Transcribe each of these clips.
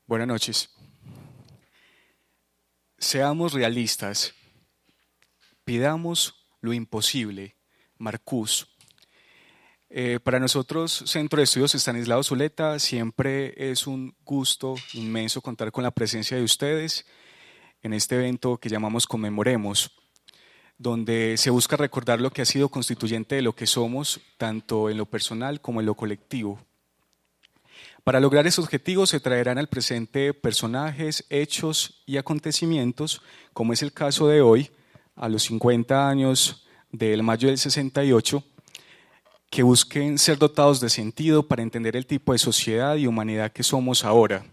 Buenas noches. Seamos realistas, pidamos lo imposible. Marcus. Para nosotros, Centro de Estudios Estanislao Zuleta, siempre es un gusto inmenso contar con la presencia de ustedes en este evento que llamamos Conmemoremos, donde se busca recordar lo que ha sido constituyente de lo que somos, tanto en lo personal como en lo colectivo. Para lograr ese objetivo se traerán al presente personajes, hechos y acontecimientos, como es el caso de hoy, a los 50 años del mayo del 68, que busquen ser dotados de sentido para entender el tipo de sociedad y humanidad que somos ahora.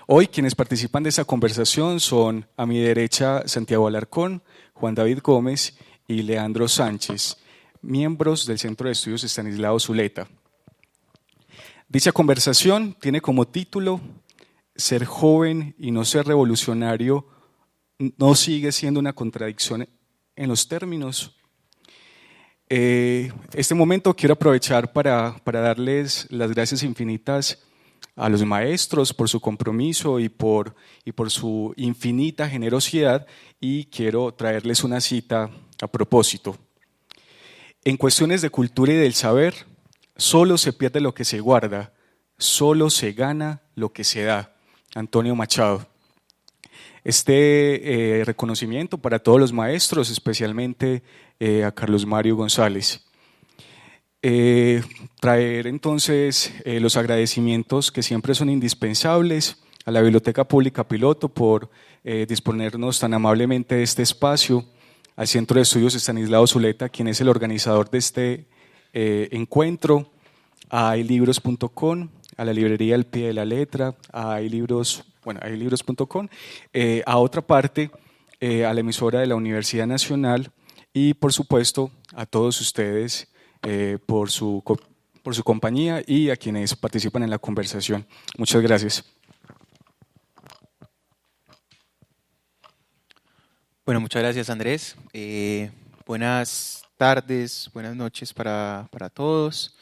Hoy quienes participan de esta conversación son a mi derecha Santiago Alarcón, Juan David Gómez y Leandro Sánchez, miembros del Centro de Estudios Estanislao Zuleta. Dicha conversación tiene como título Ser joven y no ser revolucionario no sigue siendo una contradicción en los términos. Este momento quiero aprovechar para darles las gracias infinitas a los maestros por su compromiso y por su infinita generosidad, y quiero traerles una cita a propósito. En cuestiones de cultura y del saber, solo se pierde lo que se guarda, solo se gana lo que se da. Antonio Machado. Este reconocimiento para todos los maestros, especialmente a Carlos Mario González. Traer entonces los agradecimientos que siempre son indispensables a la Biblioteca Pública Piloto por disponernos tan amablemente de este espacio, al Centro de Estudios Estanislao Zuleta, quien es el organizador de este encuentro, a aylibros.com, a la librería Al Pie de la Letra, a aylibros.com, a otra parte, a la emisora de la Universidad Nacional y, por supuesto, a todos ustedes por su compañía y a quienes participan en la conversación. Muchas gracias. Bueno, muchas gracias, Andrés. Buenas tardes, buenas noches para todos.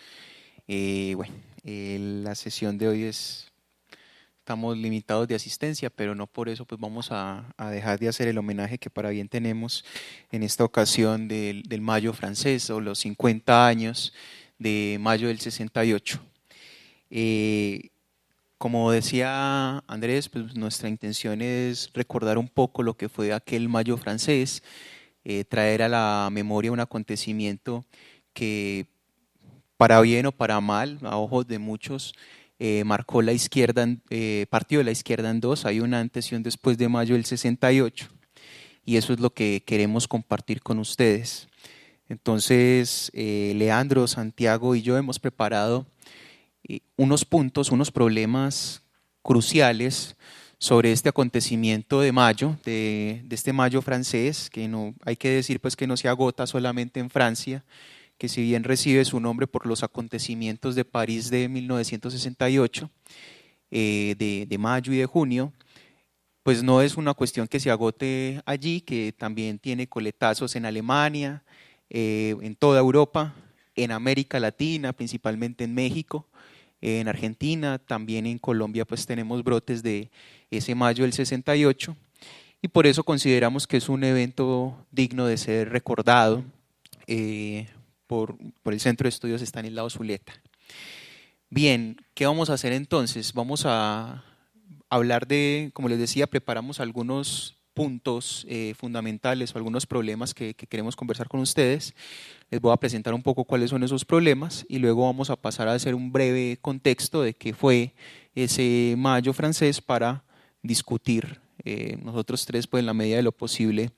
La sesión de hoy estamos limitados de asistencia, pero no por eso pues vamos a dejar de hacer el homenaje que para bien tenemos en esta ocasión del Mayo francés, o los 50 años de Mayo del 68. Como decía Andrés, pues nuestra intención es recordar un poco lo que fue aquel Mayo francés, traer a la memoria un acontecimiento que, para bien o para mal, a ojos de muchos, marcó la izquierda, partió la izquierda en dos. Hay un antes y un después de Mayo del 68, y eso es lo que queremos compartir con ustedes. Entonces, Leandro, Santiago y yo hemos preparado unos puntos, unos problemas cruciales sobre este acontecimiento de mayo, de este mayo francés, que no hay que decir pues que no se agota solamente en Francia, que si bien recibe su nombre por los acontecimientos de París de 1968, de mayo y de junio, pues no es una cuestión que se agote allí, que también tiene coletazos en Alemania, en toda Europa, en América Latina, principalmente en México, en Argentina, también en Colombia pues tenemos brotes de ese mayo del 68, y por eso consideramos que es un evento digno de ser recordado por el Centro de Estudios Estanislao Zuleta. Bien, ¿qué vamos a hacer entonces? Vamos a hablar de, como les decía, preparamos algunos puntos fundamentales o algunos problemas que queremos conversar con ustedes. Les voy a presentar un poco cuáles son esos problemas y luego vamos a pasar a hacer un breve contexto de qué fue ese mayo francés para discutir nosotros tres, pues en la medida de lo posible,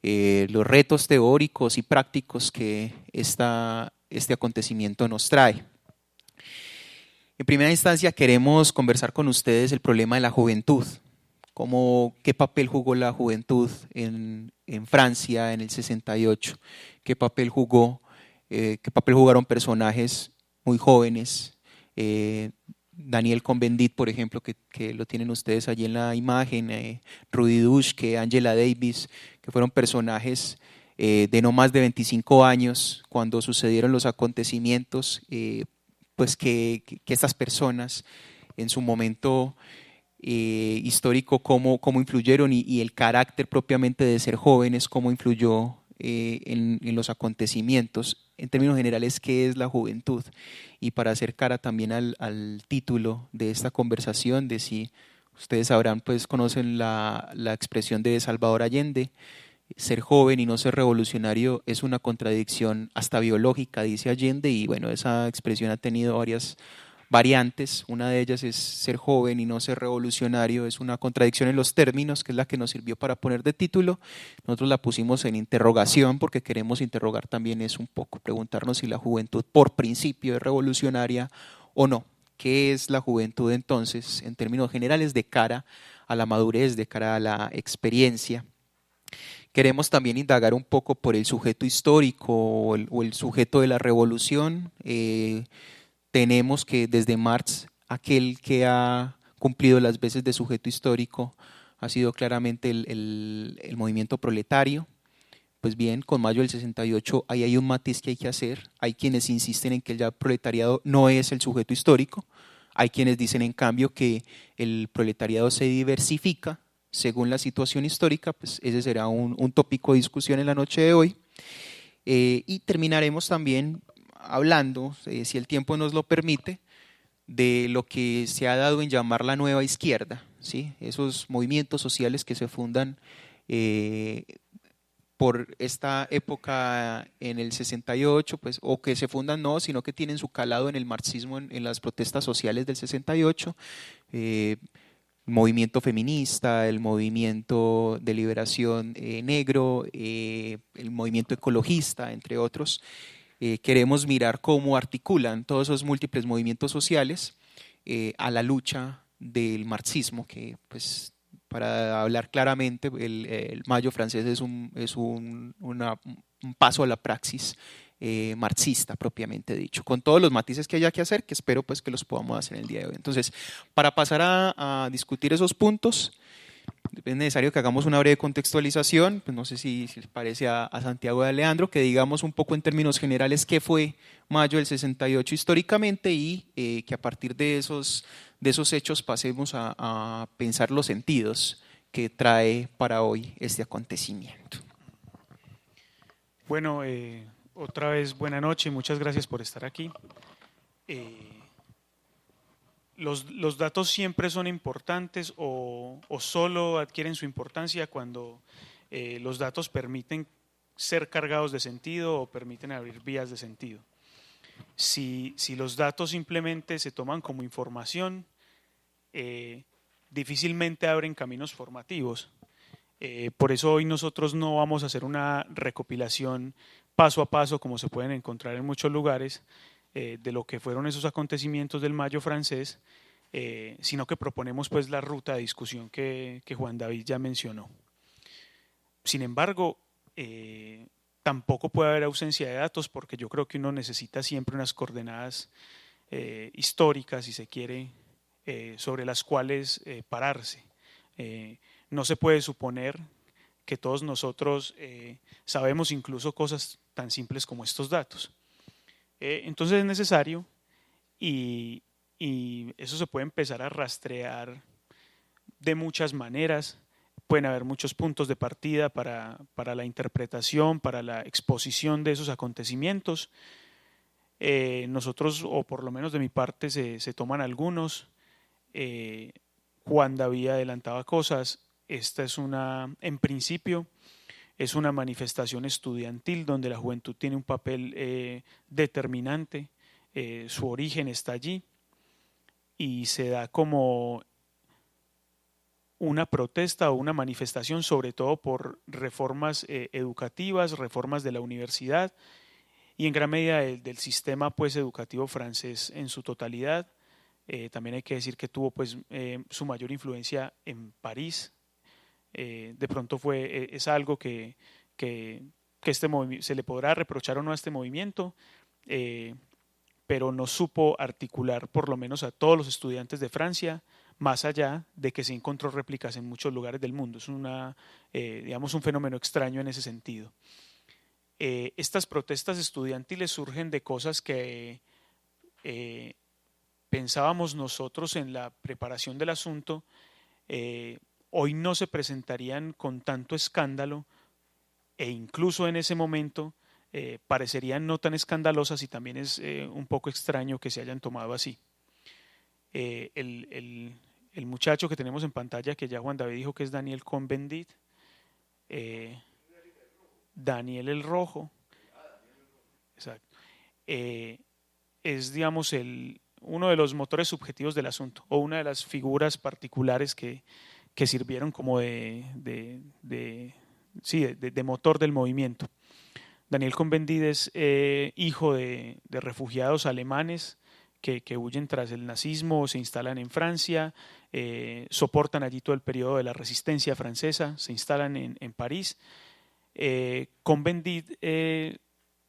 los retos teóricos y prácticos que este acontecimiento nos trae. En primera instancia queremos conversar con ustedes el problema de la juventud. ¿Qué papel jugó la juventud en Francia en el 68? ¿Qué papel jugaron personajes muy jóvenes? Daniel Cohn-Bendit, por ejemplo, que lo tienen ustedes allí en la imagen, Rudy Dushke, Angela Davis, que fueron personajes de no más de 25 años cuando sucedieron los acontecimientos, pues que estas personas en su momento histórico, cómo influyeron y el carácter propiamente de ser jóvenes, cómo influyó en los acontecimientos. En términos generales, ¿qué es la juventud? Y para hacer cara también al título de esta conversación, de si ustedes sabrán, pues conocen la expresión de Salvador Allende: ser joven y no ser revolucionario es una contradicción hasta biológica, dice Allende, y bueno, esa expresión ha tenido varias variantes. Una de ellas es ser joven y no ser revolucionario, es una contradicción en los términos, que es la que nos sirvió para poner de título. Nosotros la pusimos en interrogación porque queremos interrogar también es un poco, preguntarnos si la juventud por principio es revolucionaria o no. ¿Qué es la juventud entonces en términos generales de cara a la madurez, de cara a la experiencia? Queremos también indagar un poco por el sujeto histórico o el sujeto de la revolución. Tenemos que desde Marx, aquel que ha cumplido las veces de sujeto histórico ha sido claramente el movimiento proletario. Pues bien, con mayo del 68 ahí hay un matiz que hay que hacer. Hay quienes insisten en que el proletariado no es el sujeto histórico. Hay quienes dicen, en cambio, que el proletariado se diversifica según la situación histórica. Pues ese será un tópico de discusión en la noche de hoy. Y terminaremos también hablando, si el tiempo nos lo permite, de lo que se ha dado en llamar la nueva izquierda, ¿sí? Esos movimientos sociales que se fundan por esta época en el 68, pues, o que se fundan no, sino que tienen su calado en el marxismo, en las protestas sociales del 68, el movimiento feminista, el movimiento de liberación negro, el movimiento ecologista, entre otros. Queremos mirar cómo articulan todos esos múltiples movimientos sociales a la lucha del marxismo, que pues para hablar claramente, el Mayo francés es un paso a la praxis marxista propiamente dicho, con todos los matices que haya que hacer, que espero pues que los podamos hacer el día de hoy. Entonces, para pasar a discutir esos puntos, es necesario que hagamos una breve contextualización. Pues no sé si les parece a Santiago y a Leandro que digamos un poco en términos generales qué fue mayo del 68 históricamente y que a partir de esos hechos pasemos a pensar los sentidos que trae para hoy este acontecimiento. Bueno, otra vez buena noche y muchas gracias por estar aquí. Los datos siempre son importantes o solo adquieren su importancia cuando los datos permiten ser cargados de sentido o permiten abrir vías de sentido. Si los datos simplemente se toman como información, difícilmente abren caminos formativos. Por eso hoy nosotros no vamos a hacer una recopilación paso a paso, como se pueden encontrar en muchos lugares, de lo que fueron esos acontecimientos del Mayo francés, sino que proponemos pues la ruta de discusión que Juan David ya mencionó. Sin embargo, tampoco puede haber ausencia de datos, porque yo creo que uno necesita siempre unas coordenadas históricas, si se quiere, sobre las cuales pararse. No se puede suponer que todos nosotros sabemos incluso cosas tan simples como estos datos. Entonces es necesario y eso se puede empezar a rastrear de muchas maneras. Pueden haber muchos puntos de partida para la interpretación, para la exposición de esos acontecimientos. Nosotros, o por lo menos de mi parte, se toman algunos. Juan David adelantaba cosas. Esta es en principio, es una manifestación estudiantil donde la juventud tiene un papel determinante. Su origen está allí y se da como una protesta o una manifestación, sobre todo por reformas educativas, reformas de la universidad y en gran medida del sistema pues, educativo francés en su totalidad. También hay que decir que tuvo pues, su mayor influencia en París. De pronto es algo que se le podrá reprochar o no a este movimiento, pero no supo articular por lo menos a todos los estudiantes de Francia, más allá de que se encontró réplicas en muchos lugares del mundo. Es digamos un fenómeno extraño en ese sentido. Estas protestas estudiantiles surgen de cosas que pensábamos nosotros en la preparación del asunto, hoy no se presentarían con tanto escándalo, e incluso en ese momento parecerían no tan escandalosas, y también es un poco extraño que se hayan tomado así. El muchacho que tenemos en pantalla, que ya Juan David dijo que es Daniel Cohn-Bendit, Daniel el Rojo, exacto, es, digamos, uno de los motores subjetivos del asunto, o una de las figuras particulares que sirvieron como de motor del movimiento. Daniel Cohn-Bendit es hijo de refugiados alemanes que huyen tras el nazismo, se instalan en Francia, soportan allí todo el periodo de la resistencia francesa, se instalan en París. Cohn-Bendit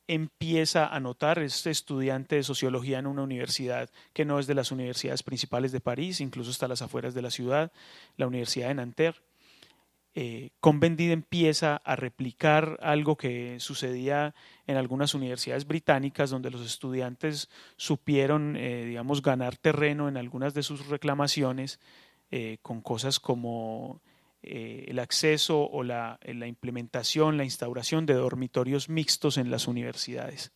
empieza a notar, es estudiante de sociología en una universidad que no es de las universidades principales de París, incluso está a las afueras de la ciudad, la Universidad de Nanterre. Cohn-Bendit empieza a replicar algo que sucedía en algunas universidades británicas, donde los estudiantes supieron, digamos, ganar terreno en algunas de sus reclamaciones con cosas como el acceso o la implementación, la instauración de dormitorios mixtos en las universidades.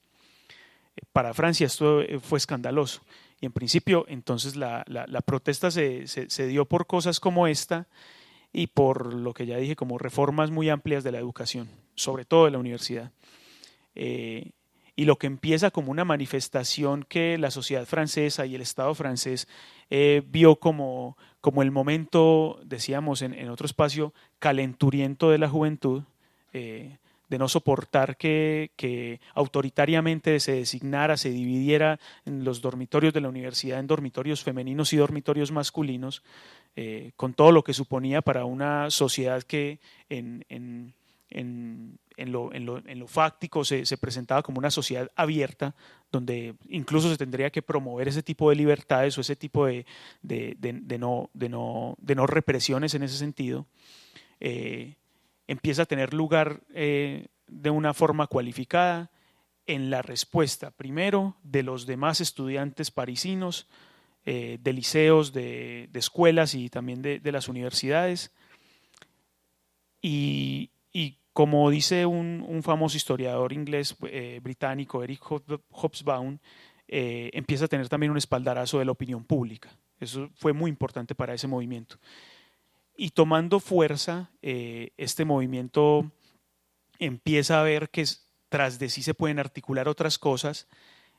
Para Francia esto fue escandaloso, y en principio entonces la protesta se dio por cosas como esta, y por lo que ya dije, como reformas muy amplias de la educación, sobre todo de la universidad. Y lo que empieza como una manifestación que la sociedad francesa y el Estado francés vio como el momento, decíamos en otro espacio, calenturiento de la juventud, de no soportar que autoritariamente se designara, se dividiera en los dormitorios de la universidad en dormitorios femeninos y dormitorios masculinos, con todo lo que suponía para una sociedad que en lo fáctico se presentaba como una sociedad abierta, donde incluso se tendría que promover ese tipo de libertades o ese tipo de no represiones en ese sentido. Empieza a tener lugar de una forma cualificada en la respuesta, primero, de los demás estudiantes parisinos, de liceos, de escuelas y también de las universidades. Y como dice un famoso historiador inglés británico, Eric Hobsbawm, empieza a tener también un espaldarazo de la opinión pública. Eso fue muy importante para ese movimiento. Y tomando fuerza, este movimiento empieza a ver que tras de sí se pueden articular otras cosas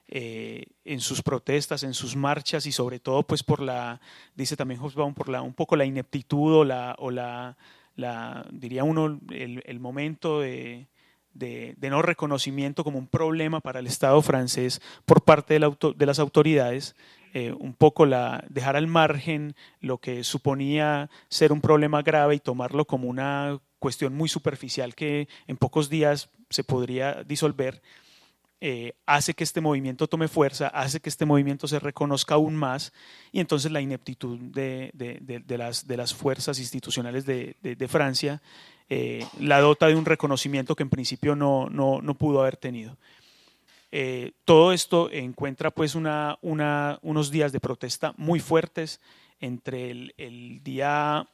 en sus protestas, en sus marchas, y sobre todo pues dice también Hobsbawm, por un poco la ineptitud o diría uno, el momento de no reconocimiento como un problema para el Estado francés por parte de las autoridades. Un poco dejar al margen lo que suponía ser un problema grave y tomarlo como una cuestión muy superficial que en pocos días se podría disolver, hace que este movimiento tome fuerza, hace que este movimiento se reconozca aún más, y entonces la ineptitud de las fuerzas institucionales de Francia la dota de un reconocimiento que en principio no pudo haber tenido. Todo esto encuentra pues unos días de protesta muy fuertes entre el día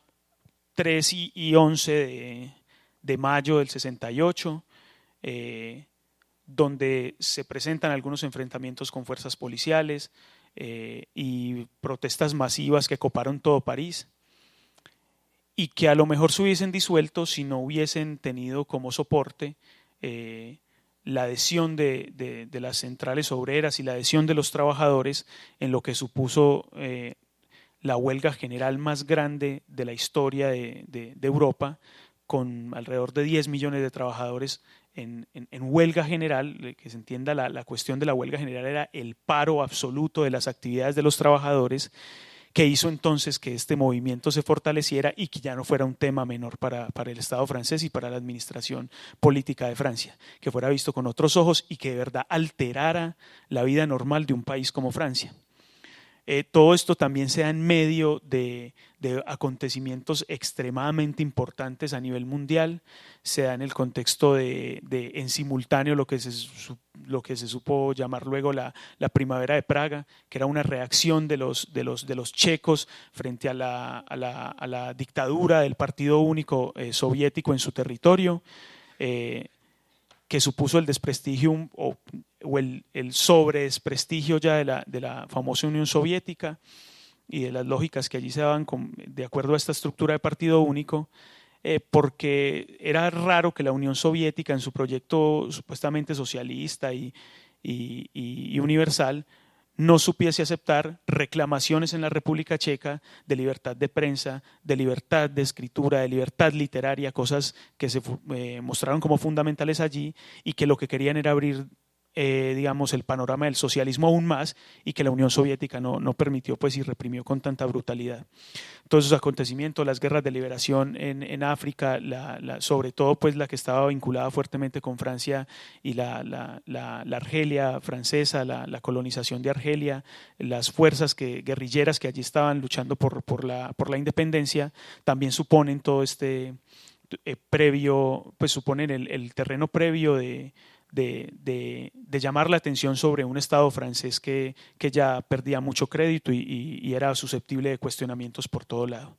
3 y 11 de mayo del 68, donde se presentan algunos enfrentamientos con fuerzas policiales y protestas masivas que coparon todo París, y que a lo mejor se hubiesen disuelto si no hubiesen tenido como soporte la adhesión de las centrales obreras y la adhesión de los trabajadores en lo que supuso la huelga general más grande de la historia de Europa, con alrededor de 10 millones de trabajadores en huelga general. Que se entienda, la cuestión de la huelga general era el paro absoluto de las actividades de los trabajadores, que hizo entonces que este movimiento se fortaleciera y que ya no fuera un tema menor para el Estado francés y para la administración política de Francia, que fuera visto con otros ojos y que de verdad alterara la vida normal de un país como Francia. Todo esto también se da en medio de acontecimientos extremadamente importantes a nivel mundial, se da en el contexto de en simultáneo lo que se supo llamar luego la Primavera de Praga, que era una reacción de los checos frente a la dictadura del Partido Único soviético en su territorio, que supuso el desprestigio o el sobredesprestigio ya de la famosa Unión Soviética y de las lógicas que allí se daban de acuerdo a esta estructura de partido único, porque era raro que la Unión Soviética en su proyecto supuestamente socialista y universal no supiese aceptar reclamaciones en la República Checa de libertad de prensa, de libertad de escritura, de libertad literaria, cosas que se mostraron como fundamentales allí y que lo que querían era abrir digamos, el panorama del socialismo aún más, y que la Unión Soviética no permitió pues, y reprimió con tanta brutalidad. Todos esos acontecimientos, las guerras de liberación en África, sobre todo pues, la que estaba vinculada fuertemente con Francia y la Argelia francesa, la colonización de Argelia, las fuerzas guerrilleras que allí estaban luchando por la independencia, también suponen todo este previo, pues suponen el terreno previo de llamar la atención sobre un Estado francés que ya perdía mucho crédito y era susceptible de cuestionamientos por todo lado.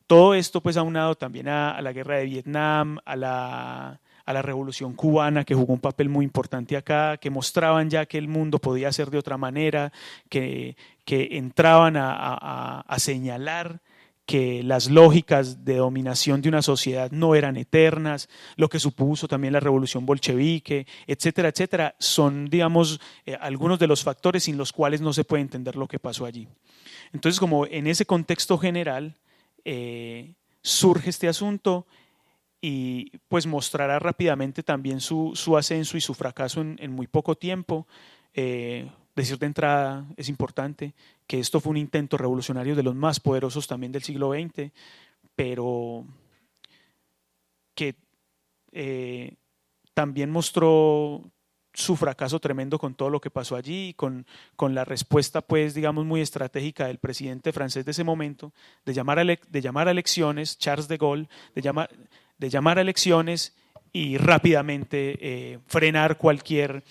Todo esto pues aunado también a la guerra de Vietnam, a la revolución cubana, que jugó un papel muy importante acá, que mostraban ya que el mundo podía ser de otra manera, que entraban a señalar que las lógicas de dominación de una sociedad no eran eternas, lo que supuso también la revolución bolchevique, etcétera, etcétera, son, digamos, algunos de los factores sin los cuales no se puede entender lo que pasó allí. Entonces, como en ese contexto general surge este asunto y pues mostrará rápidamente también su ascenso y su fracaso en muy poco tiempo. Decir de entrada, es importante, que esto fue un intento revolucionario de los más poderosos también del siglo XX, pero que también mostró su fracaso tremendo con todo lo que pasó allí, con la respuesta, pues, digamos, muy estratégica del presidente francés de ese momento, de llamar a elecciones, Charles de Gaulle, de llamar a elecciones y rápidamente frenar cualquier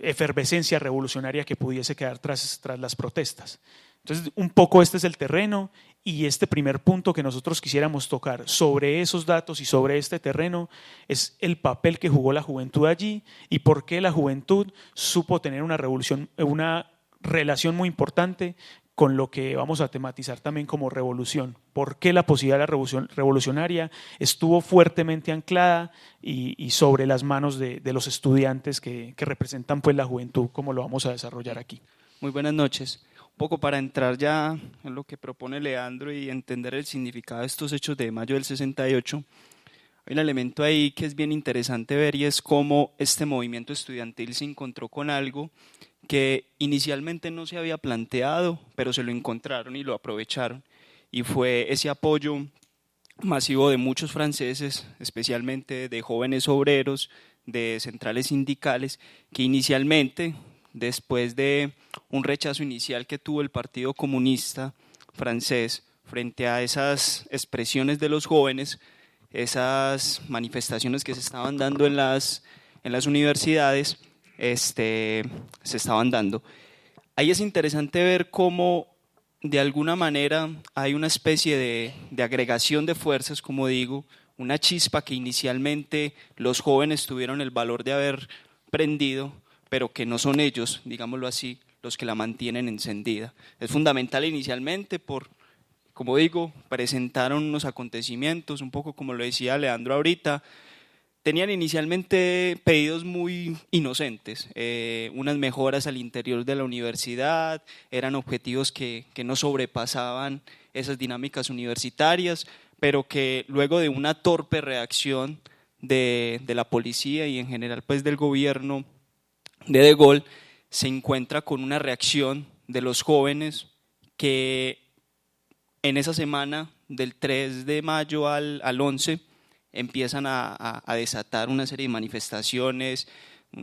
efervescencia revolucionaria que pudiese quedar tras las protestas. Entonces, un poco este es el terreno y este primer punto que nosotros quisiéramos tocar sobre esos datos y sobre este terreno es el papel que jugó la juventud allí y por qué la juventud supo tener una relación muy importante con lo que vamos a tematizar también como revolución. ¿Por qué la posibilidad de la revolución revolucionaria estuvo fuertemente anclada y sobre las manos de los estudiantes que representan pues, la juventud, como lo vamos a desarrollar aquí? Muy buenas noches. Un poco para entrar ya en lo que propone Leandro y entender el significado de estos hechos de mayo del 68, hay un elemento ahí que es bien interesante ver y es cómo este movimiento estudiantil se encontró con algo que inicialmente no se había planteado, pero se lo encontraron y lo aprovecharon, y fue ese apoyo masivo de muchos franceses, especialmente de jóvenes obreros, de centrales sindicales, que inicialmente, después de un rechazo inicial que tuvo el Partido Comunista francés frente a esas expresiones de los jóvenes, esas manifestaciones que se estaban dando en las universidades, se estaban dando. Ahí es interesante ver cómo de alguna manera hay una especie de agregación de fuerzas, como digo, una chispa que inicialmente los jóvenes tuvieron el valor de haber prendido, pero que no son ellos, digámoslo así, los que la mantienen encendida. Es fundamental inicialmente como digo, presentaron unos acontecimientos, un poco como lo decía Leandro ahorita. Tenían inicialmente pedidos muy inocentes, unas mejoras al interior de la universidad, eran objetivos que no sobrepasaban esas dinámicas universitarias, pero que luego de una torpe reacción de la policía y en general pues del gobierno de Gaulle, se encuentra con una reacción de los jóvenes que en esa semana del 3 de mayo al 11 empiezan a desatar una serie de manifestaciones,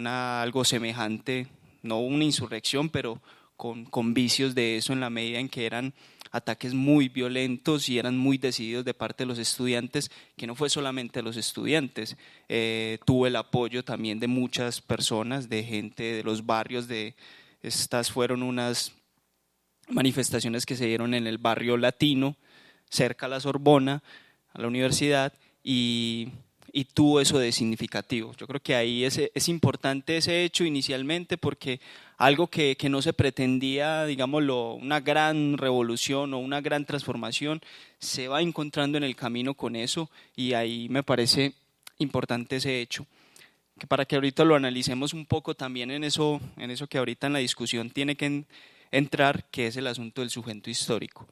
algo semejante, no una insurrección, pero con vicios de eso, en la medida en que eran ataques muy violentos y eran muy decididos de parte de los estudiantes, que no fue solamente de los estudiantes, tuvo el apoyo también de muchas personas, de gente de los barrios. Estas fueron unas manifestaciones que se dieron en el barrio latino, cerca a la Sorbona, a la universidad, y tuvo eso de significativo. Yo creo que ahí es importante ese hecho inicialmente, porque algo que no se pretendía, digámoslo, una gran revolución o una gran transformación, se va encontrando en el camino con eso, y ahí me parece importante ese hecho. Que para que ahorita lo analicemos un poco también en eso que ahorita en la discusión tiene que entrar, que es el asunto del sujeto histórico.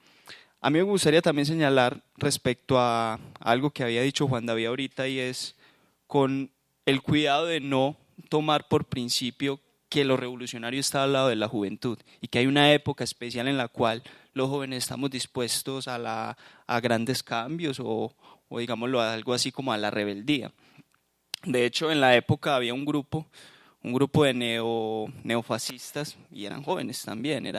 A mí me gustaría también señalar respecto a algo que había dicho Juan David ahorita, y es con el cuidado de no tomar por principio que lo revolucionario está al lado de la juventud y que hay una época especial en la cual los jóvenes estamos dispuestos a grandes cambios o digámoslo algo así como a la rebeldía. De hecho, en la época había un grupo de neofascistas, y eran jóvenes también,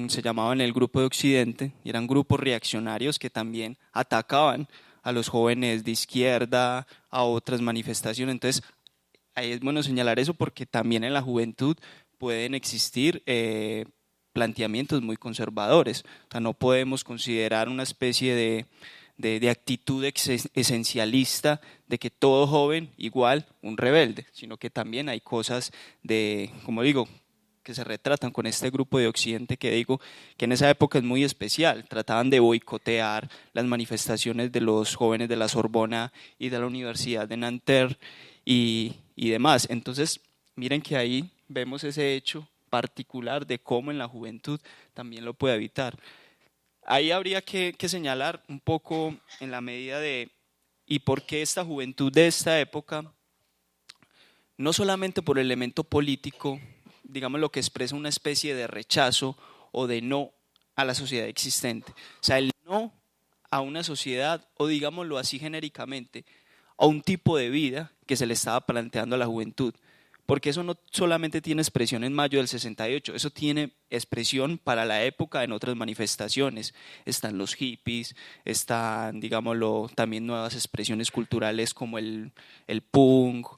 se llamaban el Grupo de Occidente, y eran grupos reaccionarios que también atacaban a los jóvenes de izquierda, a otras manifestaciones. Entonces, ahí es bueno señalar eso, porque también en la juventud pueden existir planteamientos muy conservadores. O sea, no podemos considerar una especie de actitud esencialista de que todo joven igual un rebelde, sino que también hay cosas como digo, que se retratan con este grupo de Occidente, que digo que en esa época es muy especial. Trataban de boicotear las manifestaciones de los jóvenes de la Sorbona y de la Universidad de Nanterre y demás. Entonces, miren que ahí vemos ese hecho particular de cómo en la juventud también lo puede evitar. Ahí habría que señalar un poco en la medida de y por qué esta juventud de esta época, no solamente por el elemento político, digamos lo que expresa una especie de rechazo o de no a la sociedad existente. O sea, el no a una sociedad, o digámoslo así genéricamente, a un tipo de vida que se le estaba planteando a la juventud. Porque eso no solamente tiene expresión en mayo del 68, eso tiene expresión para la época en otras manifestaciones. Están los hippies, están, digámoslo, también nuevas expresiones culturales como el punk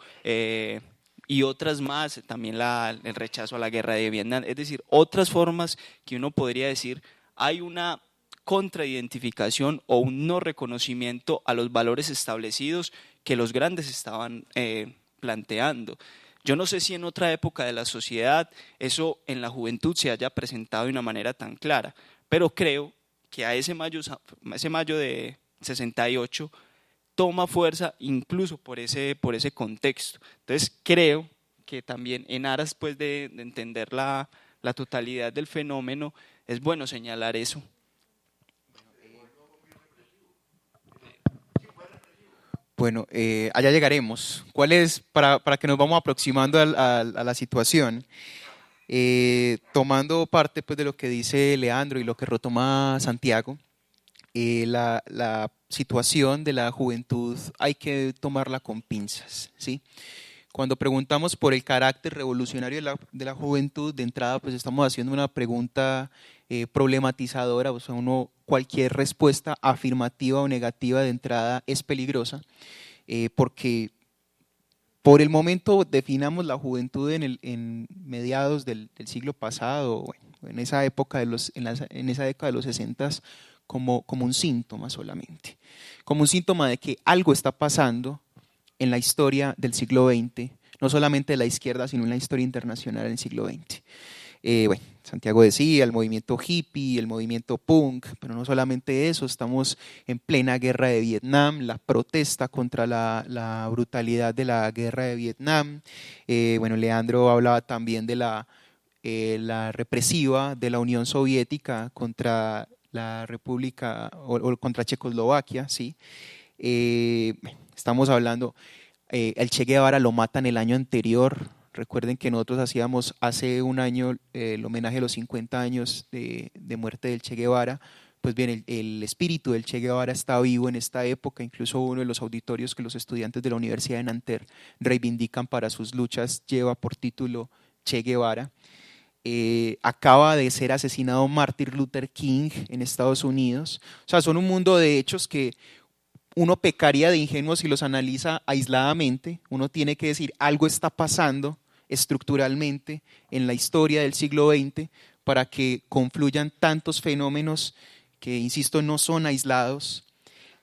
y otras más, también el rechazo a la guerra de Vietnam. Es decir, otras formas que uno podría decir, hay una contraidentificación o un no reconocimiento a los valores establecidos que los grandes estaban planteando. Yo no sé si en otra época de la sociedad eso en la juventud se haya presentado de una manera tan clara, pero creo que a ese mayo de 68 toma fuerza incluso por ese contexto. Entonces creo que también en aras pues, de entender la totalidad del fenómeno es bueno señalar eso. Bueno, allá llegaremos. ¿Cuál es, para que nos vamos aproximando a la situación, tomando parte pues, de lo que dice Leandro y lo que retoma Santiago, la situación de la juventud hay que tomarla con pinzas, ¿sí? Cuando preguntamos por el carácter revolucionario de la juventud, de entrada pues estamos haciendo una pregunta problematizadora, o sea, cualquier respuesta afirmativa o negativa de entrada es peligrosa, porque por el momento definamos la juventud en mediados del siglo pasado, bueno, en esa época en esa década de los 60 como un síntoma solamente, como un síntoma de que algo está pasando en la historia del siglo XX, no solamente de la izquierda, sino en la historia internacional del siglo XX. Bueno, Santiago decía, el movimiento hippie, el movimiento punk, pero no solamente eso, estamos en plena guerra de Vietnam, la protesta contra la brutalidad de la guerra de Vietnam. Bueno, Leandro hablaba también de la represiva de la Unión Soviética contra la República o contra Checoslovaquia, ¿sí? Estamos hablando, el Che Guevara lo matan el año anterior. Recuerden que nosotros hacíamos hace un año el homenaje a los 50 años de muerte del Che Guevara. Pues bien, el espíritu del Che Guevara está vivo en esta época. Incluso uno de los auditorios que los estudiantes de la Universidad de Nanterre reivindican para sus luchas lleva por título Che Guevara. acaba de ser asesinado Martin Luther King en Estados Unidos. O sea, son un mundo de hechos que uno pecaría de ingenuo si los analiza aisladamente. Uno tiene que decir, algo está pasando estructuralmente en la historia del siglo XX para que confluyan tantos fenómenos que, insisto, no son aislados.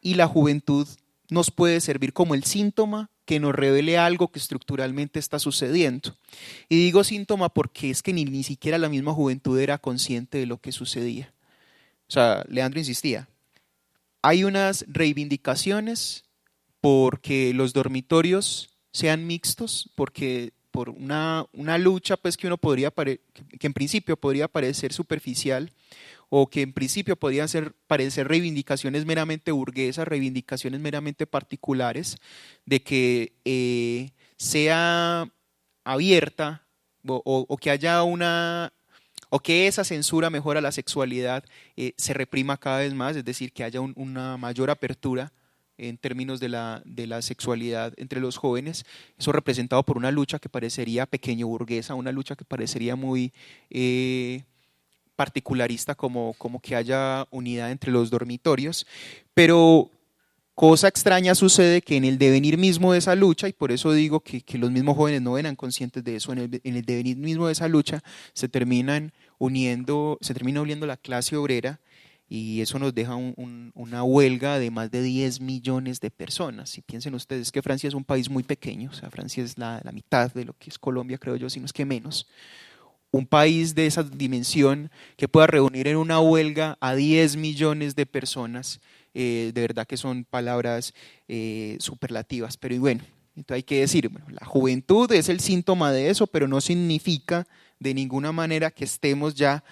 Y la juventud nos puede servir como el síntoma que nos revele algo que estructuralmente está sucediendo. Y digo síntoma porque es que ni siquiera la misma juventud era consciente de lo que sucedía. O sea, Leandro insistía, hay unas reivindicaciones porque los dormitorios sean mixtos, porque por una lucha pues, que en principio podría parecer superficial, o que en principio podían parecer reivindicaciones meramente burguesas, reivindicaciones meramente particulares, de que sea abierta o que haya o que esa censura mejora la sexualidad se reprima cada vez más, es decir, que haya una mayor apertura en términos de la sexualidad entre los jóvenes, eso representado por una lucha que parecería pequeño burguesa, una lucha que parecería muy particularista, como que haya unidad entre los dormitorios, pero cosa extraña sucede que en el devenir mismo de esa lucha, y por eso digo que los mismos jóvenes no eran conscientes de eso, en el devenir mismo de esa lucha se termina uniendo la clase obrera, y eso nos deja una huelga de más de 10 millones de personas. Y piensen ustedes que Francia es un país muy pequeño, o sea, Francia es la mitad de lo que es Colombia, creo yo, si no es que menos. Un país de esa dimensión que pueda reunir en una huelga a 10 millones de personas, de verdad que son palabras superlativas. Pero y bueno, entonces hay que decir, bueno, la juventud es el síntoma de eso, pero no significa de ninguna manera que estemos ya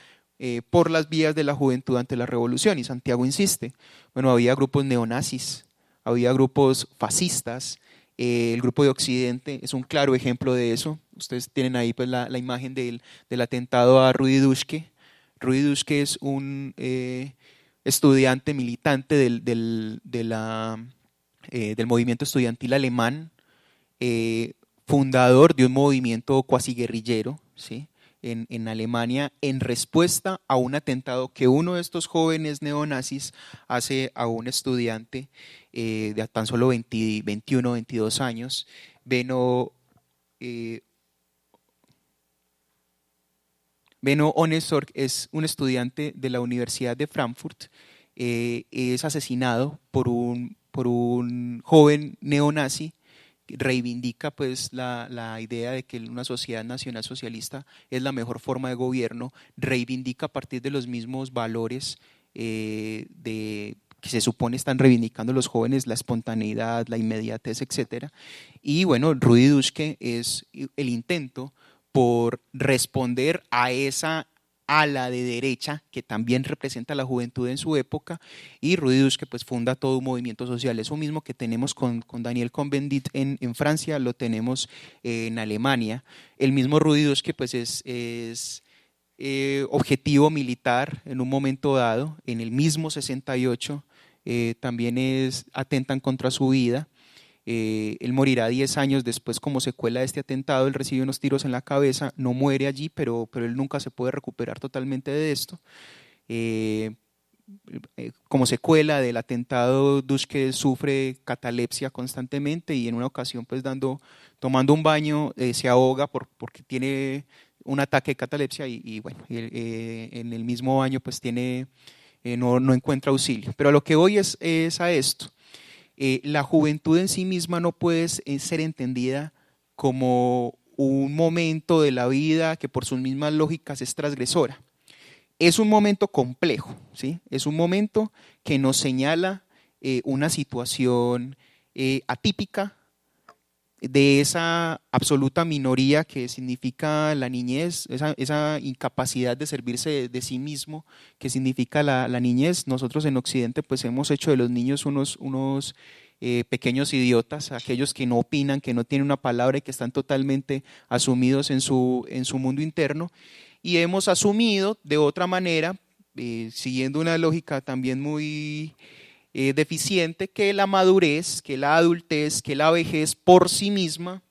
por las vías de la juventud ante la revolución. Y Santiago insiste, bueno, había grupos neonazis, había grupos fascistas, el grupo de Occidente es un claro ejemplo de eso. Ustedes tienen ahí pues, la imagen del atentado a Rudi Dutschke. Rudi Dutschke es un estudiante militante del movimiento estudiantil alemán, fundador de un movimiento cuasi guerrillero, ¿sí? en Alemania, en respuesta a un atentado que uno de estos jóvenes neonazis hace a un estudiante de tan solo 21, 22 años. Benno Ohnesorg es un estudiante de la Universidad de Frankfurt, es asesinado por un joven neonazi. Reivindica pues la idea de que una sociedad nacional socialista es la mejor forma de gobierno, reivindica a partir de los mismos valores que se supone están reivindicando los jóvenes, la espontaneidad, la inmediatez, etc. Y bueno, Rudi Dutschke es el intento por responder a esa ala de derecha que también representa a la juventud en su época, y Rudi Dutschke pues funda todo un movimiento social. Eso mismo que tenemos con Daniel Cohn-Bendit en Francia, lo tenemos en Alemania. El mismo Rudi Dutschke pues es objetivo militar en un momento dado, en el mismo 68, también atentan contra su vida. Él morirá 10 años después como secuela de este atentado. Él recibe unos tiros en la cabeza, no muere allí, pero él nunca se puede recuperar totalmente de esto. Como secuela del atentado, Dutschke sufre catalepsia constantemente, y en una ocasión pues tomando un baño se ahoga porque tiene un ataque de catalepsia, y bueno, en el mismo baño pues no encuentra auxilio. Pero a lo que voy es a esto. La juventud en sí misma no puede ser entendida como un momento de la vida que por sus mismas lógicas es transgresora. Es un momento complejo, ¿sí? Es un momento que nos señala una situación atípica de esa absoluta minoría que significa la niñez, esa incapacidad de servirse de sí mismo que significa la niñez. Nosotros en Occidente pues hemos hecho de los niños unos pequeños idiotas, aquellos que no opinan, que no tienen una palabra y que están totalmente asumidos en su mundo interno, y hemos asumido de otra manera, siguiendo una lógica también muy deficiente, que la madurez, que la adultez, que la vejez por sí misma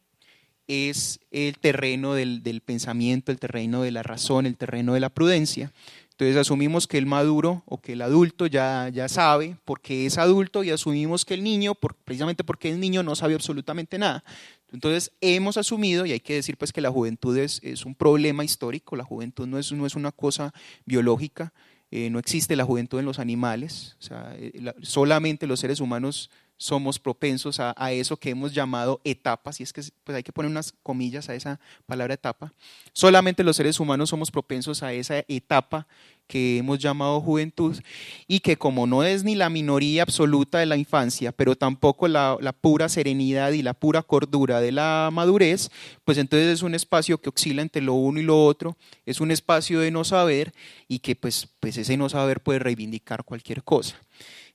es el terreno del pensamiento, el terreno de la razón, el terreno de la prudencia. Entonces asumimos que el maduro o que el adulto ya sabe porque es adulto, y asumimos que el niño, precisamente porque es niño, no sabe absolutamente nada. Entonces hemos asumido, y hay que decir pues que la juventud es un problema histórico. La juventud no es una cosa biológica, no existe la juventud en los animales, o sea, solamente los seres humanos somos propensos a eso que hemos llamado etapas, y es que pues hay que poner unas comillas a esa palabra etapa. Solamente los seres humanos somos propensos a esa etapa que hemos llamado juventud, y que como no es ni la minoría absoluta de la infancia, pero tampoco la pura serenidad y la pura cordura de la madurez, pues entonces es un espacio que oscila entre lo uno y lo otro, es un espacio de no saber, y que pues ese no saber puede reivindicar cualquier cosa.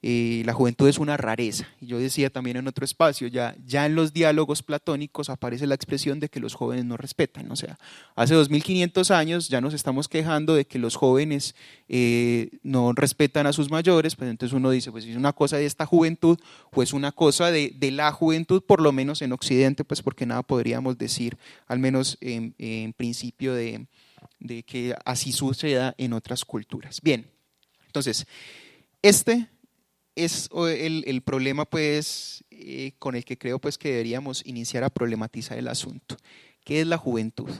La juventud es una rareza. Y yo decía también en otro espacio, ya en los diálogos platónicos aparece la expresión de que los jóvenes no respetan. O sea, hace 2500 años ya nos estamos quejando de que los jóvenes no respetan a sus mayores, pues entonces uno dice, pues es una cosa de esta juventud o es una cosa de la juventud, por lo menos en Occidente, pues porque nada podríamos decir, al menos en principio, de que así suceda en otras culturas. Bien, entonces, este es el problema pues, con el que creo pues, que deberíamos iniciar a problematizar el asunto. ¿Qué es la juventud?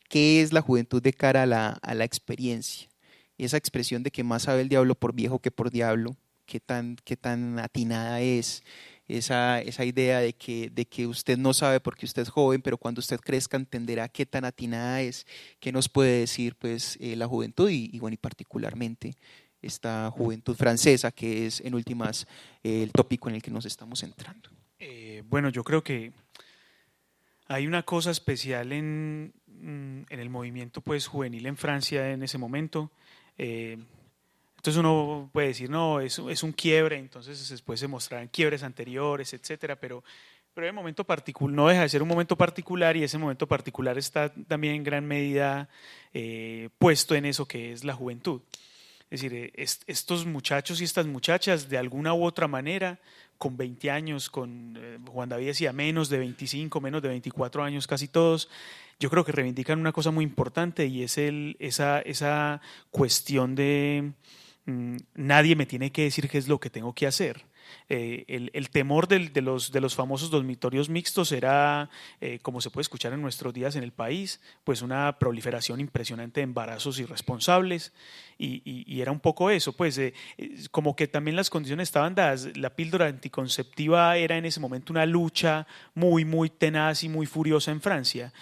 ¿Qué es la juventud de cara a la experiencia? Esa expresión de que más sabe el diablo por viejo que por diablo, qué tan atinada es esa idea de que usted no sabe porque usted es joven, pero cuando usted crezca entenderá qué tan atinada es. ¿Qué nos puede decir pues, la juventud y particularmente esta juventud francesa, que es en últimas el tópico en el que nos estamos centrando? Bueno, yo creo que hay una cosa especial en el movimiento pues, juvenil en Francia en ese momento. Entonces uno puede decir, no, es un quiebre, entonces después se mostrarán quiebres anteriores, etcétera, pero el momento particular no deja de ser un momento particular, y ese momento particular está también en gran medida puesto en eso que es la juventud. Es decir, estos muchachos y estas muchachas, de alguna u otra manera, con 20 años, Juan David decía menos de 25, menos de 24 años, casi todos, yo creo que reivindican una cosa muy importante, y es esa cuestión de nadie me tiene que decir qué es lo que tengo que hacer. El temor de los famosos dormitorios mixtos era, como se puede escuchar en nuestros días en el país, pues una proliferación impresionante de embarazos irresponsables, y era un poco eso, pues como que también las condiciones estaban dadas. La píldora anticonceptiva era en ese momento una lucha muy, muy tenaz y muy furiosa en Francia.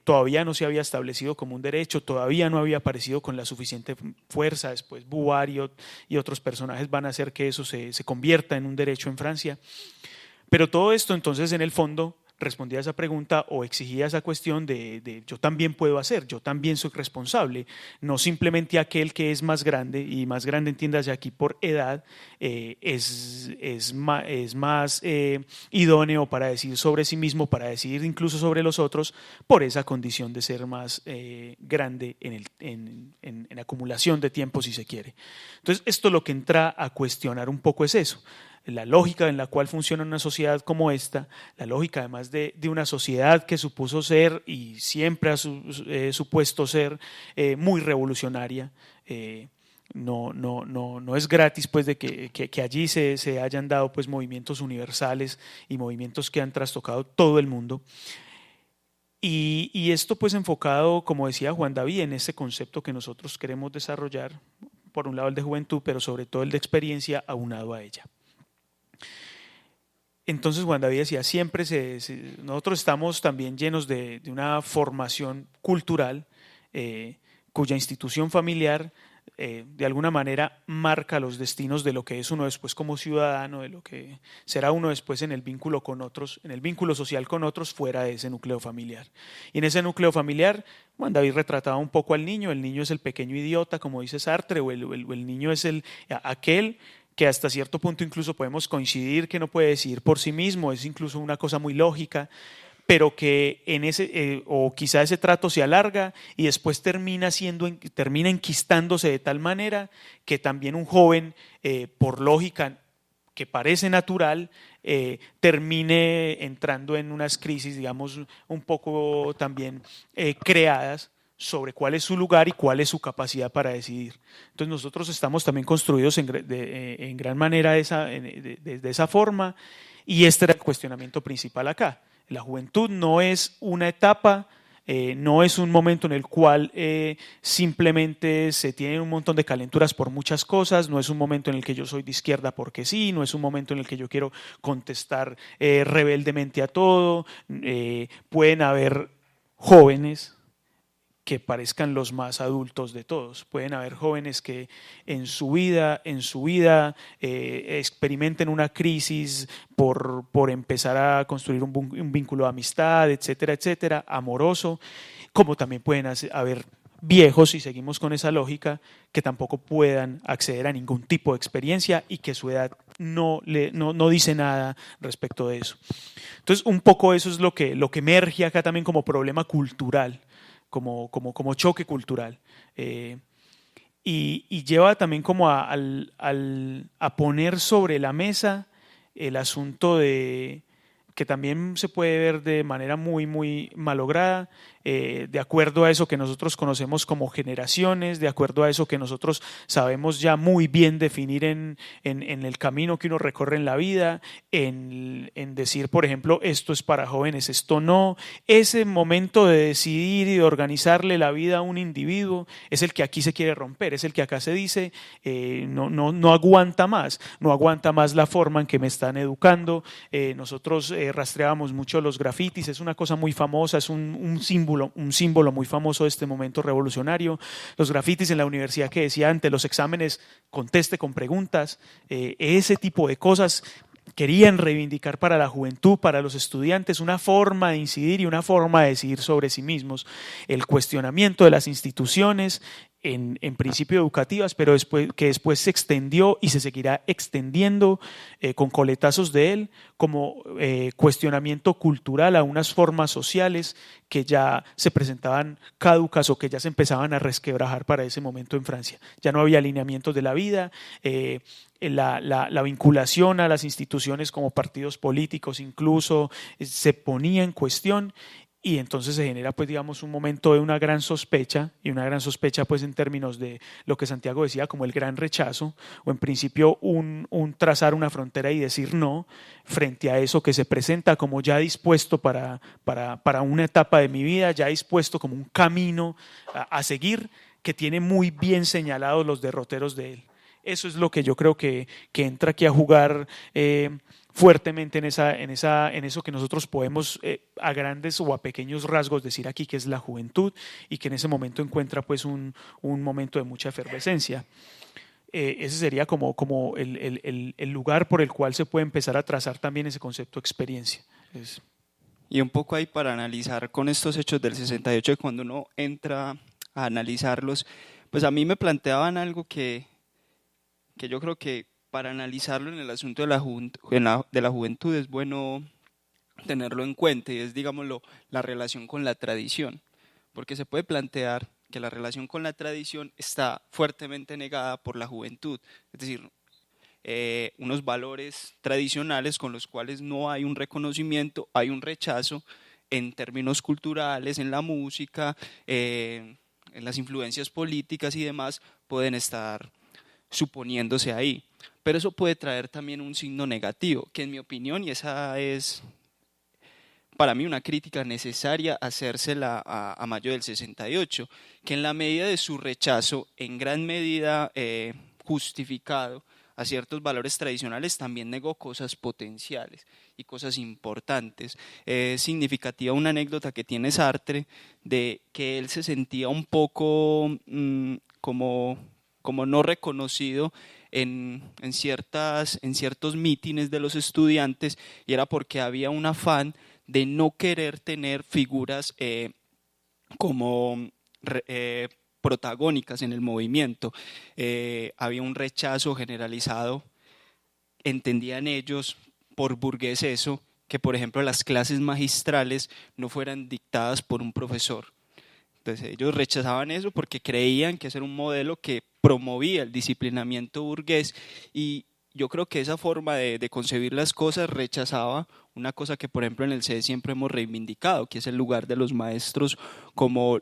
Todavía no se había establecido como un derecho, todavía no había aparecido con la suficiente fuerza. Después Bouvard y otros personajes van a hacer que eso se convierta en un derecho en Francia. Pero todo esto entonces en el fondo respondía a esa pregunta o exigía esa cuestión de yo también puedo hacer, yo también soy responsable, no simplemente aquel que es más grande, y más grande entiéndase aquí por edad, es más idóneo para decir sobre sí mismo, para decidir incluso sobre los otros, por esa condición de ser más grande en acumulación de tiempo, si se quiere. Entonces esto lo que entra a cuestionar un poco es eso. La lógica en la cual funciona una sociedad como esta, la lógica además de una sociedad que supuso ser y siempre ha supuesto ser muy revolucionaria. No es gratis pues de que allí se hayan dado pues movimientos universales y movimientos que han trastocado todo el mundo. Y esto pues enfocado, como decía Juan David, en ese concepto que nosotros queremos desarrollar, por un lado el de juventud, pero sobre todo el de experiencia aunado a ella. Entonces Juan David decía, siempre nosotros estamos también llenos de una formación cultural cuya institución familiar de alguna manera marca los destinos de lo que es uno después como ciudadano, de lo que será uno después en el vínculo con otros, en el vínculo social con otros fuera de ese núcleo familiar. Y en ese núcleo familiar, Juan David retrataba un poco al niño. El niño es el pequeño idiota, como dice Sartre, o el niño es aquel que hasta cierto punto incluso podemos coincidir que no puede decidir por sí mismo, es incluso una cosa muy lógica, pero que o quizá ese trato se alarga y después termina enquistándose de tal manera que también un joven, por lógica, que parece natural, termine entrando en unas crisis, digamos, un poco también creadas sobre cuál es su lugar y cuál es su capacidad para decidir. Entonces nosotros estamos también construidos en gran manera de esa forma, y este era el cuestionamiento principal acá. La juventud no es una etapa, no es un momento en el cual simplemente se tienen un montón de calenturas por muchas cosas, no es un momento en el que yo soy de izquierda porque sí, no es un momento en el que yo quiero contestar rebeldemente a todo. Pueden haber jóvenes que parezcan los más adultos de todos. Pueden haber jóvenes que en su vida experimenten una crisis por empezar a construir un vínculo de amistad, etcétera, etcétera, amoroso, como también pueden haber viejos, si seguimos con esa lógica, que tampoco puedan acceder a ningún tipo de experiencia y que su edad no dice nada respecto de eso. Entonces, un poco eso es lo que emerge acá también como problema cultural, como choque cultural, y lleva también como a poner sobre la mesa el asunto de que también se puede ver de manera muy, muy malograda, de acuerdo a eso que nosotros conocemos como generaciones, de acuerdo a eso que nosotros sabemos ya muy bien definir en el camino que uno recorre en la vida, en decir, por ejemplo, esto es para jóvenes, esto no. Ese momento de decidir y de organizarle la vida a un individuo es el que aquí se quiere romper, es el que acá se dice no aguanta más, no aguanta más la forma en que me están educando. Nosotros rastreábamos mucho los grafitis, es una cosa muy famosa, es un símbolo muy famoso de este momento revolucionario. Los grafitis en la universidad que decía ante los exámenes conteste con preguntas, ese tipo de cosas querían reivindicar para la juventud, para los estudiantes, una forma de incidir y una forma de decidir sobre sí mismos. El cuestionamiento de las instituciones, en principio educativas, pero que después se extendió y se seguirá extendiendo con coletazos de él, como cuestionamiento cultural a unas formas sociales que ya se presentaban caducas o que ya se empezaban a resquebrajar para ese momento en Francia. Ya no había alineamientos de la vida, la vinculación a las instituciones como partidos políticos incluso se ponía en cuestión. Y entonces se genera, pues, digamos, un momento de una gran sospecha, y una gran sospecha, pues, en términos de lo que Santiago decía como el gran rechazo, o en principio un trazar una frontera y decir no frente a eso que se presenta como ya dispuesto para una etapa de mi vida, ya dispuesto como un camino a seguir, que tiene muy bien señalados los derroteros de él. Eso es lo que yo creo que entra aquí a jugar fuertemente en eso que nosotros podemos a grandes o a pequeños rasgos decir aquí que es la juventud, y que en ese momento encuentra, pues, un momento de mucha efervescencia. Ese sería como el lugar por el cual se puede empezar a trazar también ese concepto de experiencia. Y un poco ahí para analizar con estos hechos del 68, cuando uno entra a analizarlos, pues a mí me planteaban algo que yo creo que para analizarlo en el asunto de la juventud es bueno tenerlo en cuenta, y es, digámoslo, la relación con la tradición, porque se puede plantear que la relación con la tradición está fuertemente negada por la juventud, es decir, unos valores tradicionales con los cuales no hay un reconocimiento, hay un rechazo en términos culturales, en la música, en las influencias políticas y demás, pueden estar suponiéndose ahí. Pero eso puede traer también un signo negativo, que en mi opinión, y esa es para mí una crítica necesaria hacérsela a Mayo del 68, que en la medida de su rechazo, en gran medida justificado a ciertos valores tradicionales, también negó cosas potenciales y cosas importantes. Es significativa una anécdota que tiene Sartre de que él se sentía un poco como no reconocido en ciertos mítines de los estudiantes, y era porque había un afán de no querer tener figuras como protagónicas en el movimiento. Había un rechazo generalizado, entendían ellos, por burgués eso, que por ejemplo las clases magistrales no fueran dictadas por un profesor. Entonces ellos rechazaban eso porque creían que ese era un modelo que promovía el disciplinamiento burgués, y yo creo que esa forma de concebir las cosas rechazaba una cosa que, por ejemplo, en el CES siempre hemos reivindicado, que es el lugar de los maestros como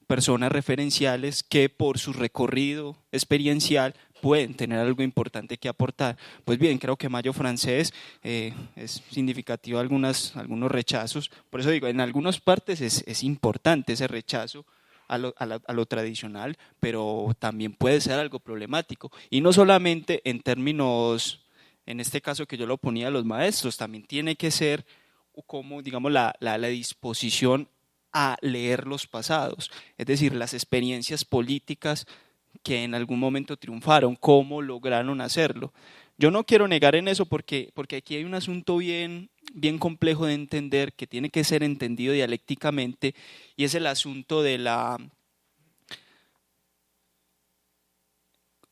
personas referenciales que por su recorrido experiencial pueden tener algo importante que aportar. Pues bien, creo que Mayo Francés es significativo algunos rechazos, por eso digo, en algunas partes es importante ese rechazo a lo tradicional, pero también puede ser algo problemático, y no solamente en términos, en este caso que yo lo ponía a los maestros, también tiene que ser como, digamos, la disposición a leer los pasados, es decir, las experiencias políticas que en algún momento triunfaron, cómo lograron hacerlo. Yo no quiero negar en eso porque aquí hay un asunto bien complejo de entender, que tiene que ser entendido dialécticamente, y es el asunto de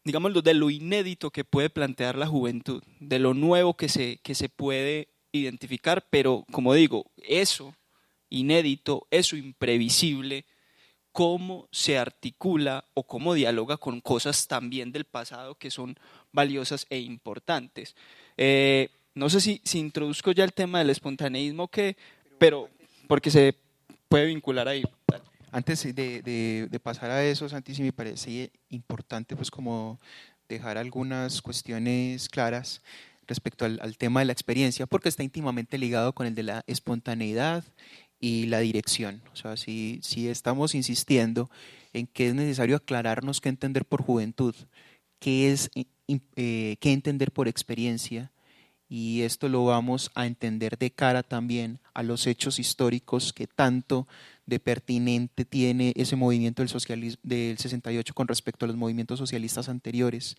de lo inédito que puede plantear la juventud, de lo nuevo que se puede identificar, pero como digo, eso inédito, eso imprevisible, cómo se articula o cómo dialoga con cosas también del pasado que son valiosas e importantes. No sé si introduzco ya el tema del espontaneísmo, pero porque se puede vincular ahí. Antes de pasar a eso, Santi, sí me parece importante pues como dejar algunas cuestiones claras respecto al tema de la experiencia, porque está íntimamente ligado con el de la espontaneidad y la dirección. O sea, si estamos insistiendo en que es necesario aclararnos qué entender por juventud, qué entender por experiencia, y esto lo vamos a entender de cara también a los hechos históricos que tanto de pertinente tiene ese movimiento del 68 con respecto a los movimientos socialistas anteriores.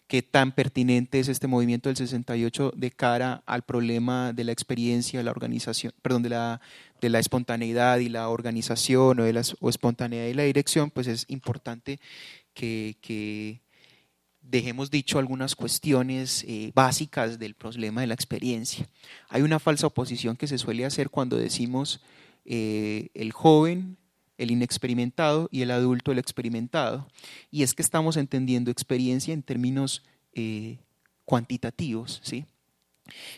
Qué tan pertinente es este movimiento del 68 de cara al problema de la experiencia, de la organización, perdón, de la espontaneidad y la organización, o espontaneidad y la dirección. Pues es importante que dejemos dicho algunas cuestiones básicas del problema de la experiencia. Hay una falsa oposición que se suele hacer cuando decimos el joven, el inexperimentado, y el adulto, el experimentado, y es que estamos entendiendo experiencia en términos cuantitativos, ¿sí?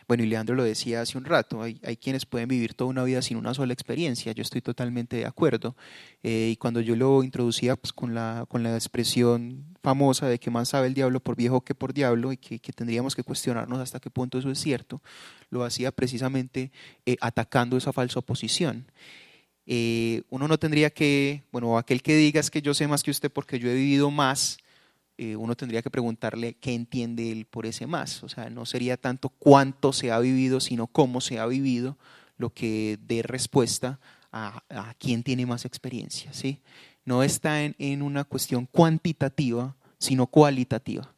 Bueno, y Leandro lo decía hace un rato, hay quienes pueden vivir toda una vida sin una sola experiencia. Yo estoy totalmente de acuerdo, y cuando yo lo introducía pues, con la expresión famosa de que más sabe el diablo por viejo que por diablo, y que tendríamos que cuestionarnos hasta qué punto eso es cierto, lo hacía precisamente atacando esa falsa oposición. Uno no tendría que, bueno, aquel que diga es que yo sé más que usted porque yo he vivido más, uno tendría que preguntarle qué entiende él por ese más. O sea, no sería tanto cuánto se ha vivido, sino cómo se ha vivido, lo que dé respuesta a quién tiene más experiencia, ¿sí? No está en una cuestión cuantitativa, sino cualitativa.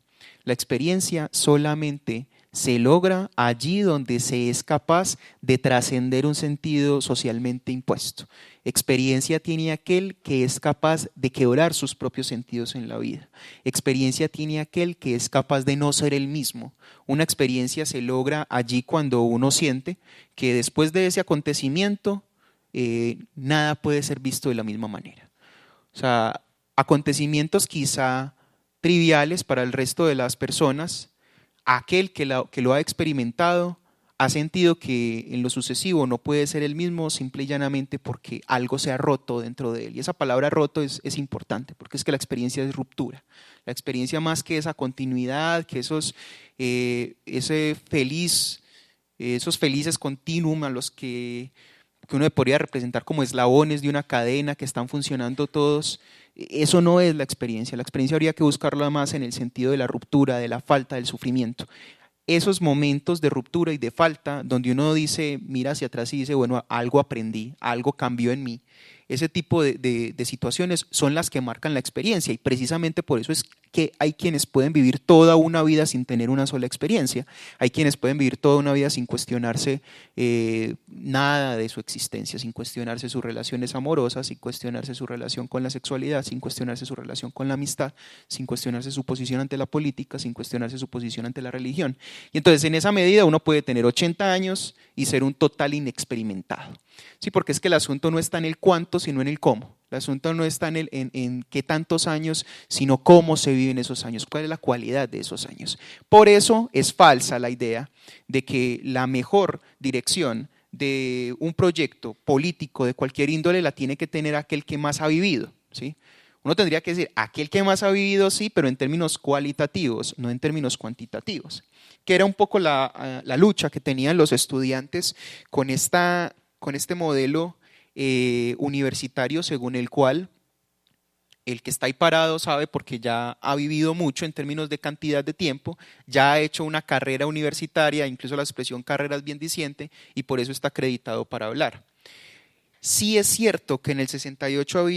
La experiencia solamente se logra allí donde se es capaz de trascender un sentido socialmente impuesto. Experiencia tiene aquel que es capaz de quebrar sus propios sentidos en la vida. Experiencia tiene aquel que es capaz de no ser el mismo. Una experiencia se logra allí cuando uno siente que después de ese acontecimiento nada puede ser visto de la misma manera. O sea, acontecimientos quizá triviales para el resto de las personas, aquel que lo ha experimentado ha sentido que en lo sucesivo no puede ser el mismo, simple y llanamente porque algo se ha roto dentro de él. Y esa palabra roto es importante, porque es que la experiencia es ruptura. La experiencia, más que esa continuidad, que esos felices continuum a los que uno podría representar como eslabones de una cadena que están funcionando todos, eso no es la experiencia. La experiencia habría que buscarla más en el sentido de la ruptura, de la falta, del sufrimiento. Esos momentos de ruptura y de falta donde uno dice, mira hacia atrás y dice, bueno, algo aprendí, algo cambió en mí. Ese tipo de situaciones son las que marcan la experiencia, y precisamente por eso es que hay quienes pueden vivir toda una vida sin tener una sola experiencia. Hay quienes pueden vivir toda una vida sin cuestionarse nada de su existencia, sin cuestionarse sus relaciones amorosas, sin cuestionarse su relación con la sexualidad, sin cuestionarse su relación con la amistad, sin cuestionarse su posición ante la política, sin cuestionarse su posición ante la religión. Y entonces en esa medida uno puede tener 80 años y ser un total inexperimentado. Sí, porque es que el asunto no está en el cuánto, sino en el cómo. El asunto no está en qué tantos años, sino cómo se viven esos años, cuál es la cualidad de esos años. Por eso es falsa la idea de que la mejor dirección de un proyecto político de cualquier índole la tiene que tener aquel que más ha vivido, ¿sí? Uno tendría que decir, aquel que más ha vivido, sí, pero en términos cualitativos, no en términos cuantitativos, que era un poco la lucha que tenían los estudiantes con este modelo universitario según el cual el que está ahí parado sabe porque ya ha vivido mucho en términos de cantidad de tiempo, ya ha hecho una carrera universitaria, incluso la expresión carrera es bien diciente y por eso está acreditado para hablar. Sí es cierto que en el 68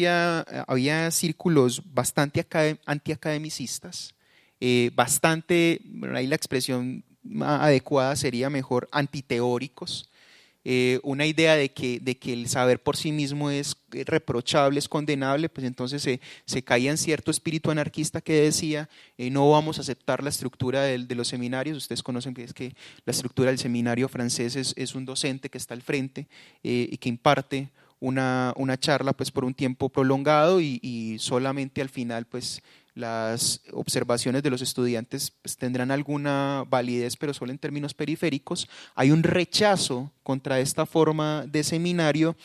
había círculos bastante antiacademicistas, bastante, bueno, ahí la expresión adecuada sería mejor antiteóricos, una idea de que el saber por sí mismo es reprochable, es condenable, pues entonces se caía en cierto espíritu anarquista que decía no vamos a aceptar la estructura de los seminarios. Ustedes conocen que es que la estructura del seminario francés es un docente que está al frente y que imparte una charla pues por un tiempo prolongado y solamente al final pues las observaciones de los estudiantes pues, tendrán alguna validez, pero solo en términos periféricos. Hay un rechazo contra esta forma de seminario,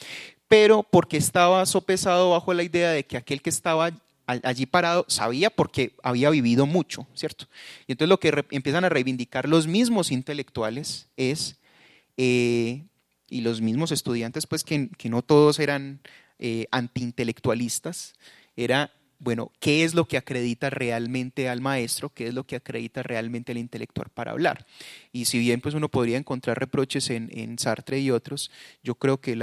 pero porque estaba sopesado bajo la idea de que aquel que estaba allí parado sabía porque había vivido mucho, ¿cierto? Y entonces lo que empiezan a reivindicar los mismos intelectuales es, y los mismos estudiantes, pues que no todos eran antiintelectualistas, era bueno, ¿qué es lo que acredita realmente al maestro? ¿Qué es lo que acredita realmente al intelectual para hablar? Y si bien pues uno podría encontrar reproches en Sartre y otros, yo creo que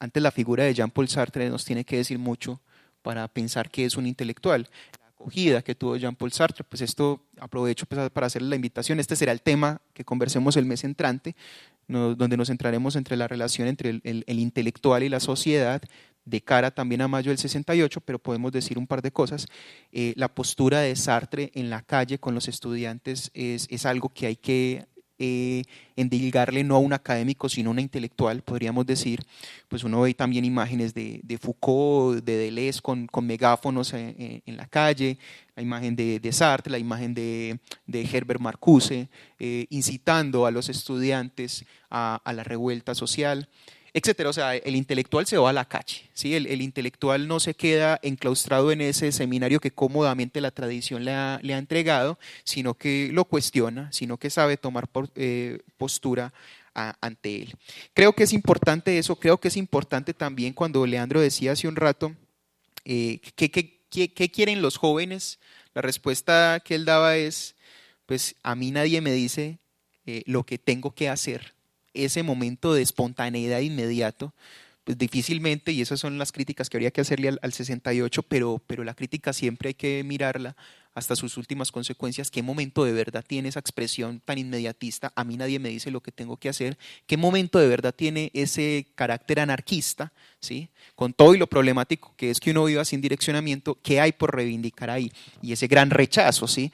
antes la figura de Jean-Paul Sartre nos tiene que decir mucho para pensar que es un intelectual. La acogida que tuvo Jean-Paul Sartre, pues esto aprovecho pues, para hacerle la invitación. Este será el tema que conversemos el mes entrante, donde nos centraremos entre la relación entre el intelectual y la sociedad, de cara también a mayo del 68, pero podemos decir un par de cosas. La postura de Sartre en la calle con los estudiantes es algo que hay que endilgarle no a un académico sino a un intelectual, podríamos decir. Pues uno ve también imágenes de Foucault, de Deleuze con megáfonos en la calle, la imagen de Sartre, la imagen de Herbert Marcuse, incitando a los estudiantes a la revuelta social, etcétera. O sea, el intelectual se va a la calle, ¿sí? El intelectual no se queda enclaustrado en ese seminario que cómodamente la tradición le ha entregado, sino que lo cuestiona, sino que sabe tomar postura ante él. Creo que es importante eso, creo que es importante también cuando Leandro decía hace un rato, ¿qué quieren los jóvenes? La respuesta que él daba es, pues a mí nadie me dice lo que tengo que hacer. Ese momento de espontaneidad inmediato, pues difícilmente, y esas son las críticas que habría que hacerle al 68, pero la crítica siempre hay que mirarla hasta sus últimas consecuencias. ¿Qué momento de verdad tiene esa expresión tan inmediatista? A mí nadie me dice lo que tengo que hacer. ¿Qué momento de verdad tiene ese carácter anarquista? ¿Sí? Con todo y lo problemático que es que uno viva sin direccionamiento, ¿qué hay por reivindicar ahí? Y ese gran rechazo, ¿sí?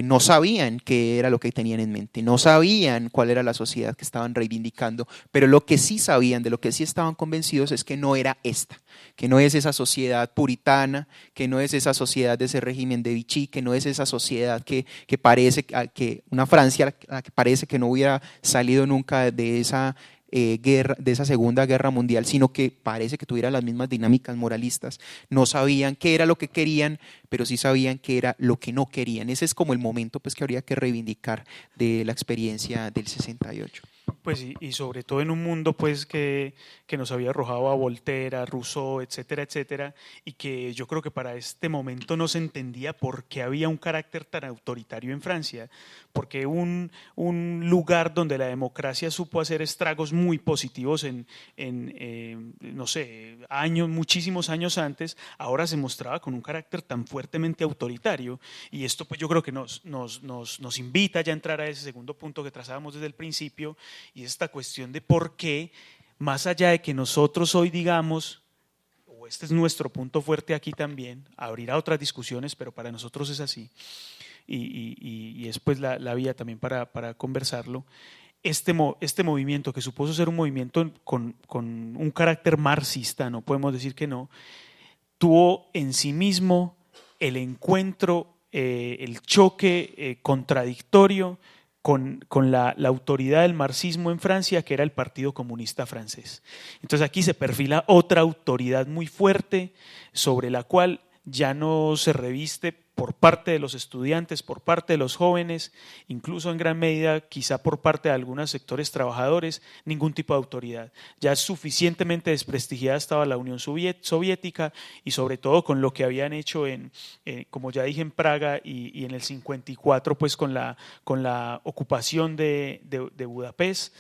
No sabían qué era lo que tenían en mente, no sabían cuál era la sociedad que estaban reivindicando, pero lo que sí sabían, de lo que sí estaban convencidos es que no era esta, que no es esa sociedad puritana, que no es esa sociedad de ese régimen de Vichy, que no es esa sociedad que parece que una Francia que parece que no hubiera salido nunca de esa guerra, de esa Segunda Guerra Mundial, sino que parece que tuviera las mismas dinámicas moralistas. No sabían qué era lo que querían, pero sí sabían qué era lo que no querían. Ese es como el momento pues, que habría que reivindicar de la experiencia del 68. Pues y sobre todo en un mundo pues que nos había arrojado a Voltaire, a Rousseau, etcétera, etcétera, y que yo creo que para este momento no se entendía por qué había un carácter tan autoritario en Francia, porque un lugar donde la democracia supo hacer estragos muy positivos no sé, muchísimos años antes, ahora se mostraba con un carácter tan fuertemente autoritario, y esto pues yo creo que nos invita ya a entrar a ese segundo punto que trazábamos desde el principio, y esta cuestión de por qué, más allá de que nosotros hoy digamos, o este es nuestro punto fuerte aquí también, abrirá otras discusiones, pero para nosotros es así, y es pues la vía también para conversarlo. Este movimiento que supuso ser un movimiento con un carácter marxista, no podemos decir que no, tuvo en sí mismo el encuentro, el choque contradictorio con la autoridad del marxismo en Francia, que era el Partido Comunista Francés. Entonces aquí se perfila otra autoridad muy fuerte sobre la cual ya no se reviste por parte de los estudiantes, por parte de los jóvenes, incluso en gran medida quizá por parte de algunos sectores trabajadores, ningún tipo de autoridad. Ya suficientemente desprestigiada estaba la Unión Soviética y sobre todo con lo que habían hecho como ya dije, en Praga y en el 54 pues con la ocupación de Budapest,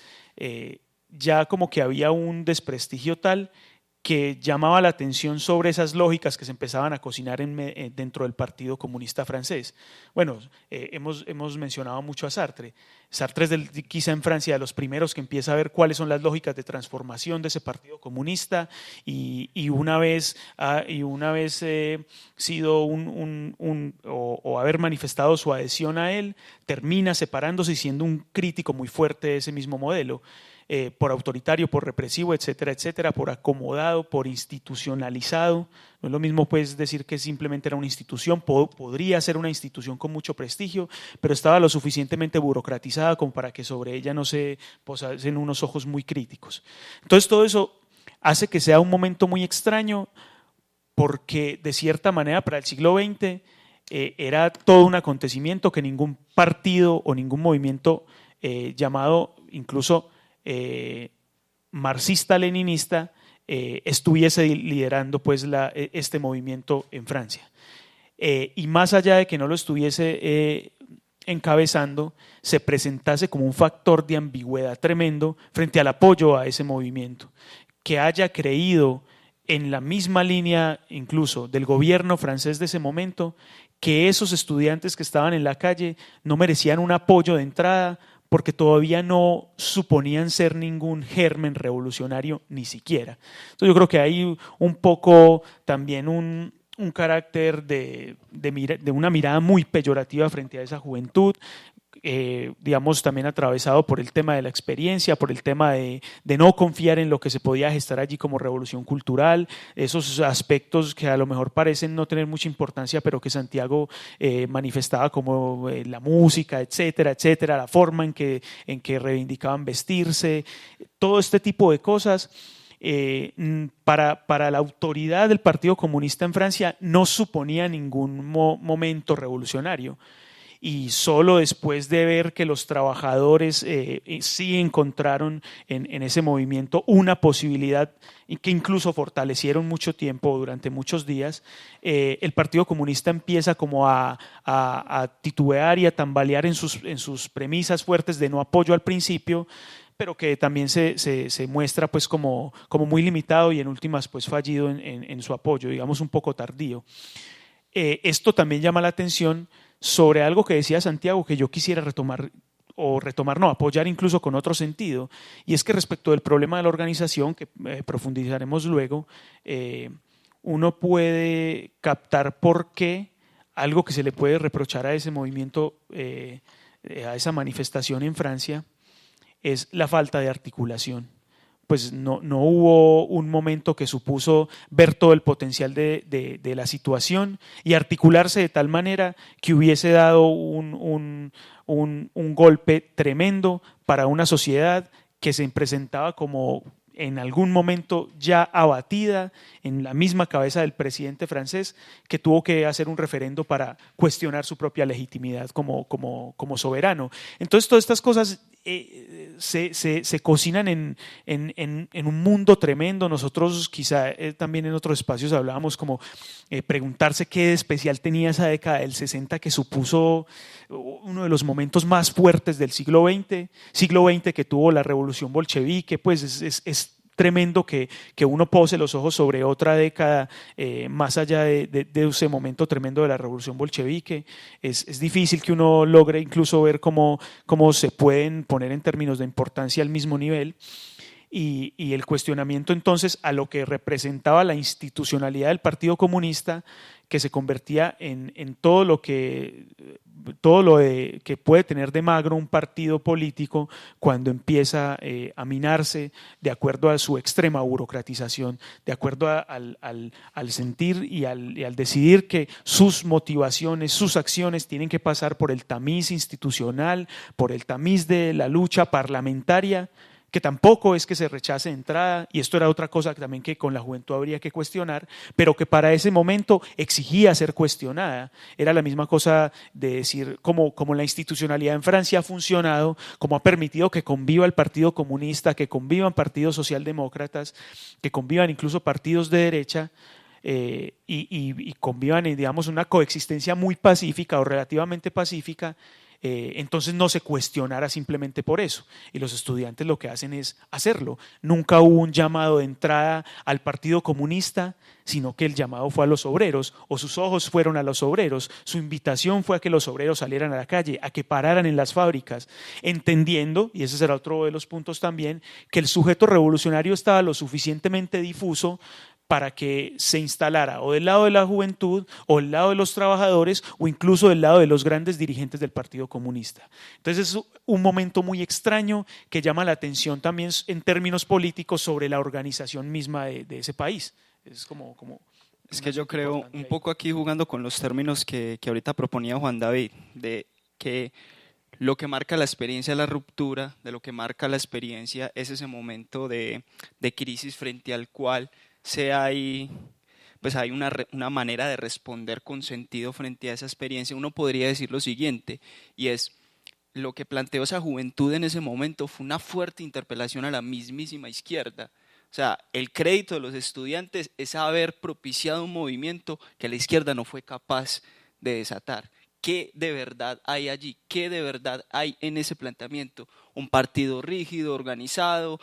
ya como que había un desprestigio tal que llamaba la atención sobre esas lógicas que se empezaban a cocinar dentro del Partido Comunista Francés. Bueno, hemos mencionado mucho a Sartre. Sartre es quizá en Francia de los primeros que empieza a ver cuáles son las lógicas de transformación de ese Partido Comunista y una vez sido o haber manifestado su adhesión a él, termina separándose y siendo un crítico muy fuerte de ese mismo modelo. Por autoritario, por represivo, etcétera, etcétera, por acomodado, por institucionalizado. No es lo mismo pues decir que simplemente era una institución, podría ser una institución con mucho prestigio, pero estaba lo suficientemente burocratizada como para que sobre ella no se posasen unos ojos muy críticos. Entonces todo eso hace que sea un momento muy extraño porque de cierta manera para el siglo XX era todo un acontecimiento que ningún partido o ningún movimiento llamado incluso marxista-leninista estuviese liderando pues este movimiento en Francia. Y más allá de que no lo estuviese encabezando, se presentase como un factor de ambigüedad tremendo frente al apoyo a ese movimiento, que haya creído en la misma línea incluso del gobierno francés de ese momento, que esos estudiantes que estaban en la calle no merecían un apoyo de entrada porque todavía no suponían ser ningún germen revolucionario ni siquiera. Entonces yo creo que hay un poco también un carácter de una mirada muy peyorativa frente a esa juventud, digamos también atravesado por el tema de la experiencia, por el tema de no confiar en lo que se podía gestar allí como revolución cultural, esos aspectos que a lo mejor parecen no tener mucha importancia, pero que Santiago manifestaba como la música, etcétera, etcétera, la forma en que reivindicaban vestirse, todo este tipo de cosas. Para la autoridad del Partido Comunista en Francia no suponía ningún momento revolucionario. Y solo después de ver que los trabajadores sí encontraron en ese movimiento una posibilidad y que incluso fortalecieron mucho tiempo, durante muchos días, el Partido Comunista empieza como a titubear y a tambalear en sus premisas fuertes de no apoyo al principio, pero que también se muestra pues como muy limitado y en últimas pues fallido en su apoyo, digamos un poco tardío. Esto también llama la atención sobre algo que decía Santiago que yo quisiera apoyar incluso con otro sentido, y es que respecto del problema de la organización, que profundizaremos luego, uno puede captar por qué algo que se le puede reprochar a ese movimiento, a esa manifestación en Francia, es la falta de articulación. Pues no hubo un momento que supuso ver todo el potencial de la situación y articularse de tal manera que hubiese dado un golpe tremendo para una sociedad que se presentaba como en algún momento ya abatida, en la misma cabeza del presidente francés, que tuvo que hacer un referendo para cuestionar su propia legitimidad como soberano. Entonces todas estas cosas se cocinan en un mundo tremendo. Nosotros quizá también en otros espacios hablábamos como preguntarse qué de especial tenía esa década del 60 que supuso uno de los momentos más fuertes del siglo XX que tuvo la revolución bolchevique. Pues es tremendo que uno pose los ojos sobre otra década más allá de ese momento tremendo de la revolución bolchevique. Es difícil que uno logre incluso ver cómo se pueden poner en términos de importancia al mismo nivel. y el cuestionamiento entonces a lo que representaba la institucionalidad del Partido Comunista, que se convertía en todo lo que puede tener de magro un partido político cuando empieza a minarse de acuerdo a su extrema burocratización, de acuerdo al sentir y al decidir que sus motivaciones, sus acciones tienen que pasar por el tamiz institucional, por el tamiz de la lucha parlamentaria, que tampoco es que se rechace de entrada, y esto era otra cosa también que con la juventud habría que cuestionar, pero que para ese momento exigía ser cuestionada. Era la misma cosa de decir como la institucionalidad en Francia ha funcionado, como ha permitido que conviva el Partido Comunista, que convivan partidos socialdemócratas, que convivan incluso partidos de derecha, y convivan en, digamos, una coexistencia muy pacífica o relativamente pacífica. Entonces no se cuestionara simplemente por eso, y los estudiantes lo que hacen es hacerlo. Nunca hubo un llamado de entrada al Partido Comunista, sino que el llamado fue a los obreros, o sus ojos fueron a los obreros, su invitación fue a que los obreros salieran a la calle, a que pararan en las fábricas, entendiendo, y ese será otro de los puntos también, que el sujeto revolucionario estaba lo suficientemente difuso para que se instalara o del lado de la juventud o del lado de los trabajadores o incluso del lado de los grandes dirigentes del Partido Comunista. Entonces es un momento muy extraño que llama la atención también en términos políticos sobre la organización misma de ese país. Es es que yo creo, un poco aquí jugando con los términos que ahorita proponía Juan David, de que lo que marca la experiencia de la ruptura, de lo que marca la experiencia es ese momento de crisis frente al cual hay una manera de responder con sentido frente a esa experiencia. Uno podría decir lo siguiente, y es: lo que planteó esa juventud en ese momento fue una fuerte interpelación a la mismísima izquierda. O sea, el crédito de los estudiantes es haber propiciado un movimiento que la izquierda no fue capaz de desatar. ¿Qué de verdad hay allí? ¿Qué de verdad hay en ese planteamiento? Un partido rígido, organizado,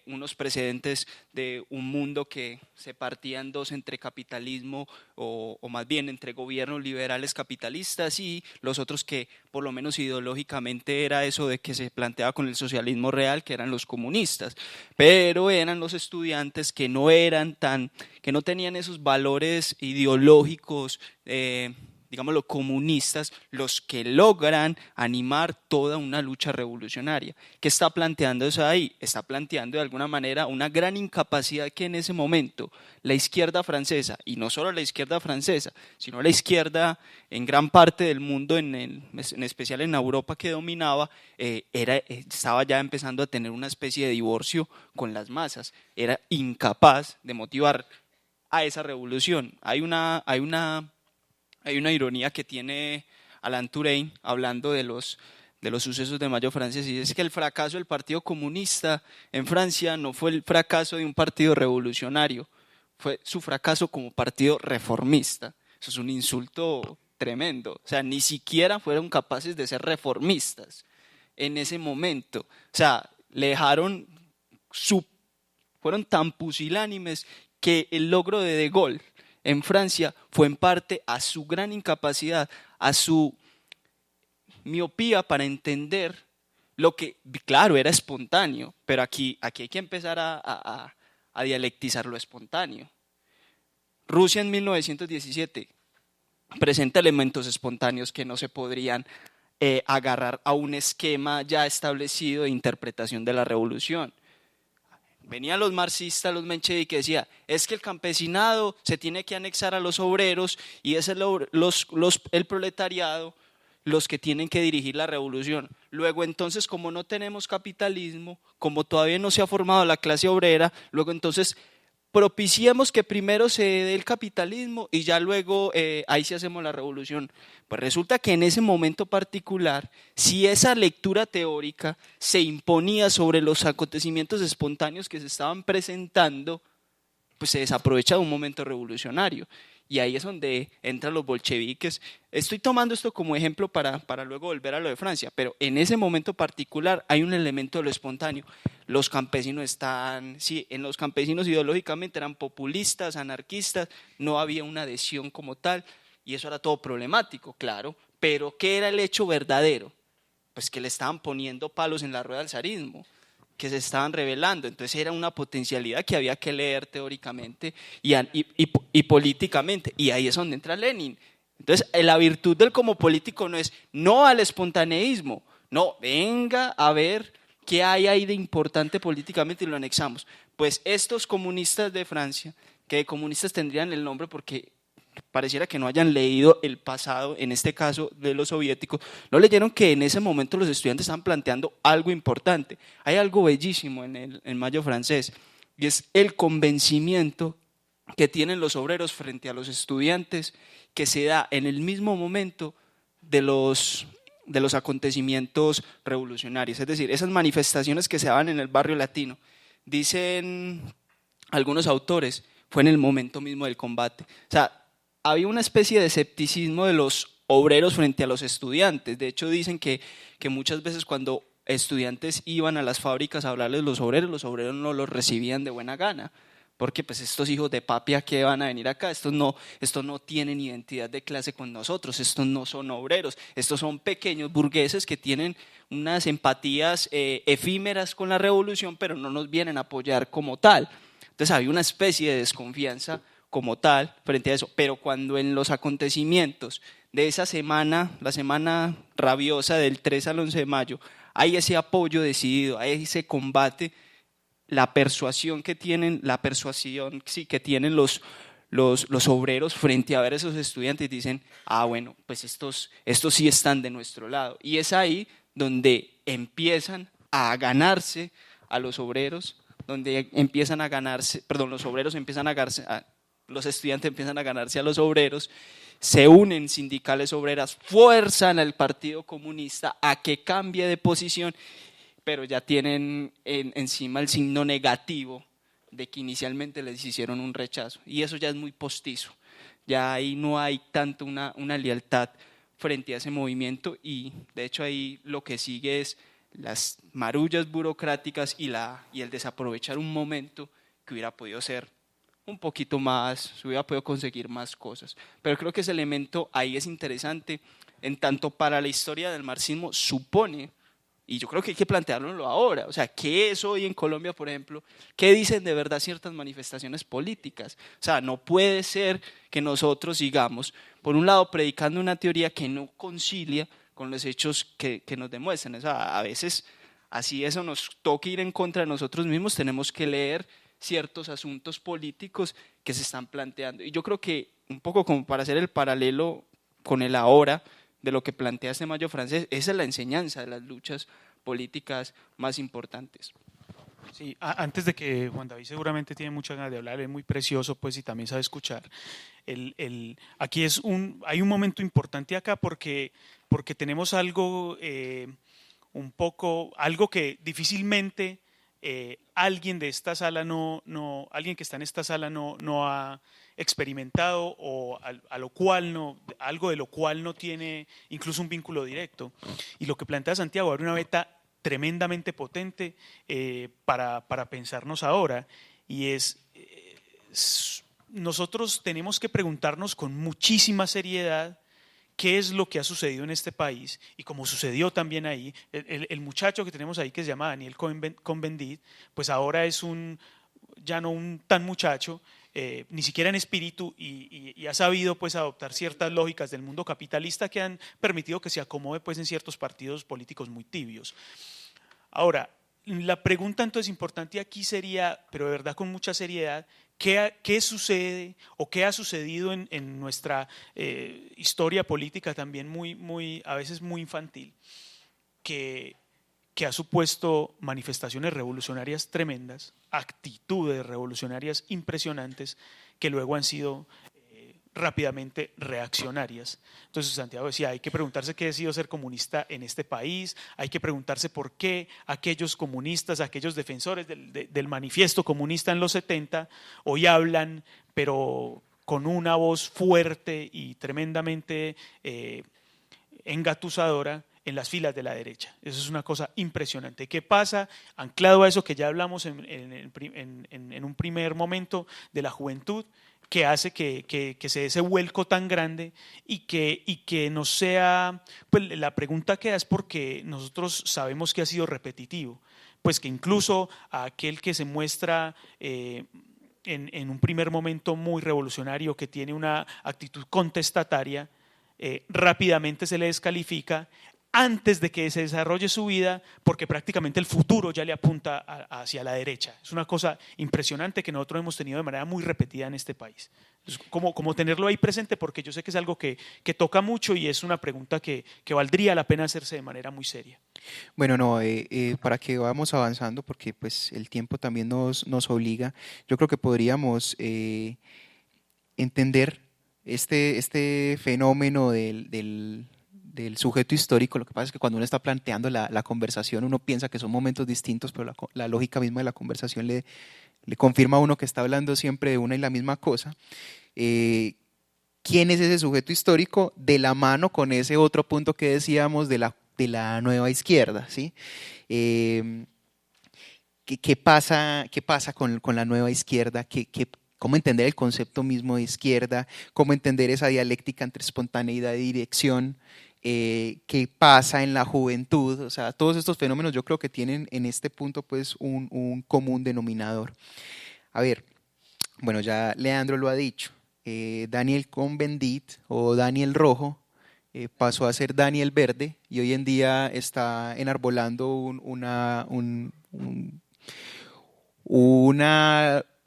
unos precedentes de un mundo que se partía en dos entre capitalismo o más bien entre gobiernos liberales capitalistas y los otros que por lo menos ideológicamente era eso de que se planteaba con el socialismo real, que eran los comunistas, pero eran los estudiantes que no tenían esos valores ideológicos digámoslo, comunistas, los que logran animar toda una lucha revolucionaria. ¿Qué está planteando eso ahí? Está planteando de alguna manera una gran incapacidad que en ese momento la izquierda francesa, y no solo la izquierda francesa, sino la izquierda en gran parte del mundo, en especial en Europa que dominaba, estaba ya empezando a tener una especie de divorcio con las masas. Era incapaz de motivar a esa revolución. Hay una ironía que tiene Alain Touraine hablando de los sucesos de Mayo francés, y es que el fracaso del Partido Comunista en Francia no fue el fracaso de un partido revolucionario, fue su fracaso como partido reformista. Eso es un insulto tremendo. O sea, ni siquiera fueron capaces de ser reformistas en ese momento. O sea, fueron tan pusilánimes que el logro de Gaulle en Francia fue en parte a su gran incapacidad, a su miopía para entender lo que, claro, era espontáneo, pero aquí hay que empezar a dialectizar lo espontáneo. Rusia en 1917 presenta elementos espontáneos que no se podrían agarrar a un esquema ya establecido de interpretación de la revolución. Venían los marxistas, los mencheviques, que decían, es que el campesinado se tiene que anexar a los obreros y es el proletariado los que tienen que dirigir la revolución. Luego entonces, como no tenemos capitalismo, como todavía no se ha formado la clase obrera, luego entonces propiciemos que primero se dé el capitalismo y ya luego ahí sí hacemos la revolución. Pues resulta que en ese momento particular, si esa lectura teórica se imponía sobre los acontecimientos espontáneos que se estaban presentando, pues se desaprovecha de un momento revolucionario. Y ahí es donde entran los bolcheviques. Estoy tomando esto como ejemplo para luego volver a lo de Francia, pero en ese momento particular hay un elemento de lo espontáneo. Los campesinos en los campesinos ideológicamente eran populistas, anarquistas, no había una adhesión como tal, y eso era todo problemático, claro, pero ¿qué era el hecho verdadero? Pues que le estaban poniendo palos en la rueda al zarismo. que se estaban revelando. Entonces era una potencialidad que había que leer teóricamente y políticamente. Y ahí es donde entra Lenin. Entonces la virtud del como político no es no al espontaneísmo, no, venga a ver qué hay ahí de importante políticamente y lo anexamos. Pues estos comunistas de Francia, que de comunistas tendrían el nombre porque pareciera que no hayan leído el pasado, en este caso de los soviéticos, no leyeron que en ese momento los estudiantes estaban planteando algo importante. Hay algo bellísimo en el Mayo francés, y es el convencimiento que tienen los obreros frente a los estudiantes, que se da en el mismo momento de los acontecimientos revolucionarios, es decir, esas manifestaciones que se daban en el barrio latino. Dicen algunos autores, fue en el momento mismo del combate. O sea, había una especie de escepticismo de los obreros frente a los estudiantes. De hecho, dicen que muchas veces cuando estudiantes iban a las fábricas a hablarles los obreros no los recibían de buena gana. Porque pues estos hijos de papi, ¿a qué van a venir acá? Estos no tienen identidad de clase con nosotros, estos no son obreros, estos son pequeños burgueses que tienen unas empatías efímeras con la revolución, pero no nos vienen a apoyar como tal. Entonces había una especie de desconfianza como tal frente a eso, pero cuando en los acontecimientos de esa semana, la semana rabiosa del 3 al 11 de mayo, hay ese apoyo decidido, hay ese combate, la persuasión que tienen los obreros frente a ver a esos estudiantes, dicen, bueno, pues estos sí están de nuestro lado. Y es ahí donde empiezan a ganarse a los obreros, donde empiezan a ganarse, perdón, los obreros empiezan a ganarse, los estudiantes empiezan a ganarse a los obreros, se unen sindicales obreras, fuerzan al Partido Comunista a que cambie de posición, pero ya tienen encima el signo negativo de que inicialmente les hicieron un rechazo, y eso ya es muy postizo, ya ahí no hay tanto una lealtad frente a ese movimiento, y de hecho ahí lo que sigue es las marullas burocráticas y el desaprovechar un momento que hubiera podido ser un poquito más, se hubiera podido conseguir más cosas. Pero creo que ese elemento ahí es interesante, en tanto para la historia del marxismo supone, y yo creo que hay que plantearlo ahora, o sea, ¿qué es hoy en Colombia, por ejemplo? ¿Qué dicen de verdad ciertas manifestaciones políticas? O sea, no puede ser que nosotros sigamos, por un lado, predicando una teoría que no concilia con los hechos que nos demuestran. O sea, a veces, así eso nos toca ir en contra de nosotros mismos, tenemos que leer ciertos asuntos políticos que se están planteando. Y yo creo que, un poco como para hacer el paralelo con el ahora, de lo que plantea este Mayo francés, esa es la enseñanza de las luchas políticas más importantes. Sí, antes de que Juan David seguramente tiene muchas ganas de hablar, es muy precioso pues y también sabe escuchar. Aquí hay un momento importante acá porque tenemos algo algo que difícilmente alguien de esta sala alguien que está en esta sala no ha experimentado o algo de lo cual no tiene incluso un vínculo directo. Y lo que plantea Santiago abre una beta tremendamente potente para pensarnos ahora, y nosotros tenemos que preguntarnos con muchísima seriedad qué es lo que ha sucedido en este país, y como sucedió también ahí, el muchacho que tenemos ahí que se llama Daniel Cohn-Bendit, pues ahora es ya no un tan muchacho, ni siquiera en espíritu, y ha sabido pues adoptar ciertas lógicas del mundo capitalista que han permitido que se acomode pues en ciertos partidos políticos muy tibios. Ahora, la pregunta entonces importante aquí sería, pero de verdad con mucha seriedad, ¿qué sucede o qué ha sucedido en nuestra historia política también a veces muy infantil, que ha supuesto manifestaciones revolucionarias tremendas, actitudes revolucionarias impresionantes que luego han sido rápidamente reaccionarias? Entonces Santiago decía, hay que preguntarse qué ha sido ser comunista en este país, hay que preguntarse por qué aquellos comunistas, aquellos defensores del manifiesto comunista en los 70 hoy hablan, pero con una voz fuerte y tremendamente engatusadora en las filas de la derecha. Eso es una cosa impresionante. ¿Qué pasa? Anclado a eso que ya hablamos en un primer momento de la juventud, que hace que se dé ese vuelco tan grande y que no sea, pues la pregunta queda es porque nosotros sabemos que ha sido repetitivo, pues que incluso a aquel que se muestra en un primer momento muy revolucionario, que tiene una actitud contestataria, rápidamente se le descalifica antes de que se desarrolle su vida, porque prácticamente el futuro ya le apunta hacia la derecha. Es una cosa impresionante que nosotros hemos tenido de manera muy repetida en este país. Entonces, como tenerlo ahí presente, porque yo sé que es algo que toca mucho y es una pregunta que valdría la pena hacerse de manera muy seria. Bueno, no, para que vamos avanzando, porque pues el tiempo también nos obliga, yo creo que podríamos entender este fenómeno del sujeto histórico. Lo que pasa es que cuando uno está planteando la conversación, uno piensa que son momentos distintos, pero la lógica misma de la conversación le confirma a uno que está hablando siempre de una y la misma cosa. ¿Quién es ese sujeto histórico? De la mano con ese otro punto que decíamos de la nueva izquierda, ¿sí? ¿Qué pasa con la nueva izquierda? ¿Cómo entender el concepto mismo de izquierda? ¿Cómo entender esa dialéctica entre espontaneidad y dirección? ¿Qué pasa en la juventud? O sea, todos estos fenómenos yo creo que tienen en este punto pues un común denominador. A ver, bueno, ya Leandro lo ha dicho, Daniel Cohn-Bendit o Daniel Rojo pasó a ser Daniel Verde y hoy en día está enarbolando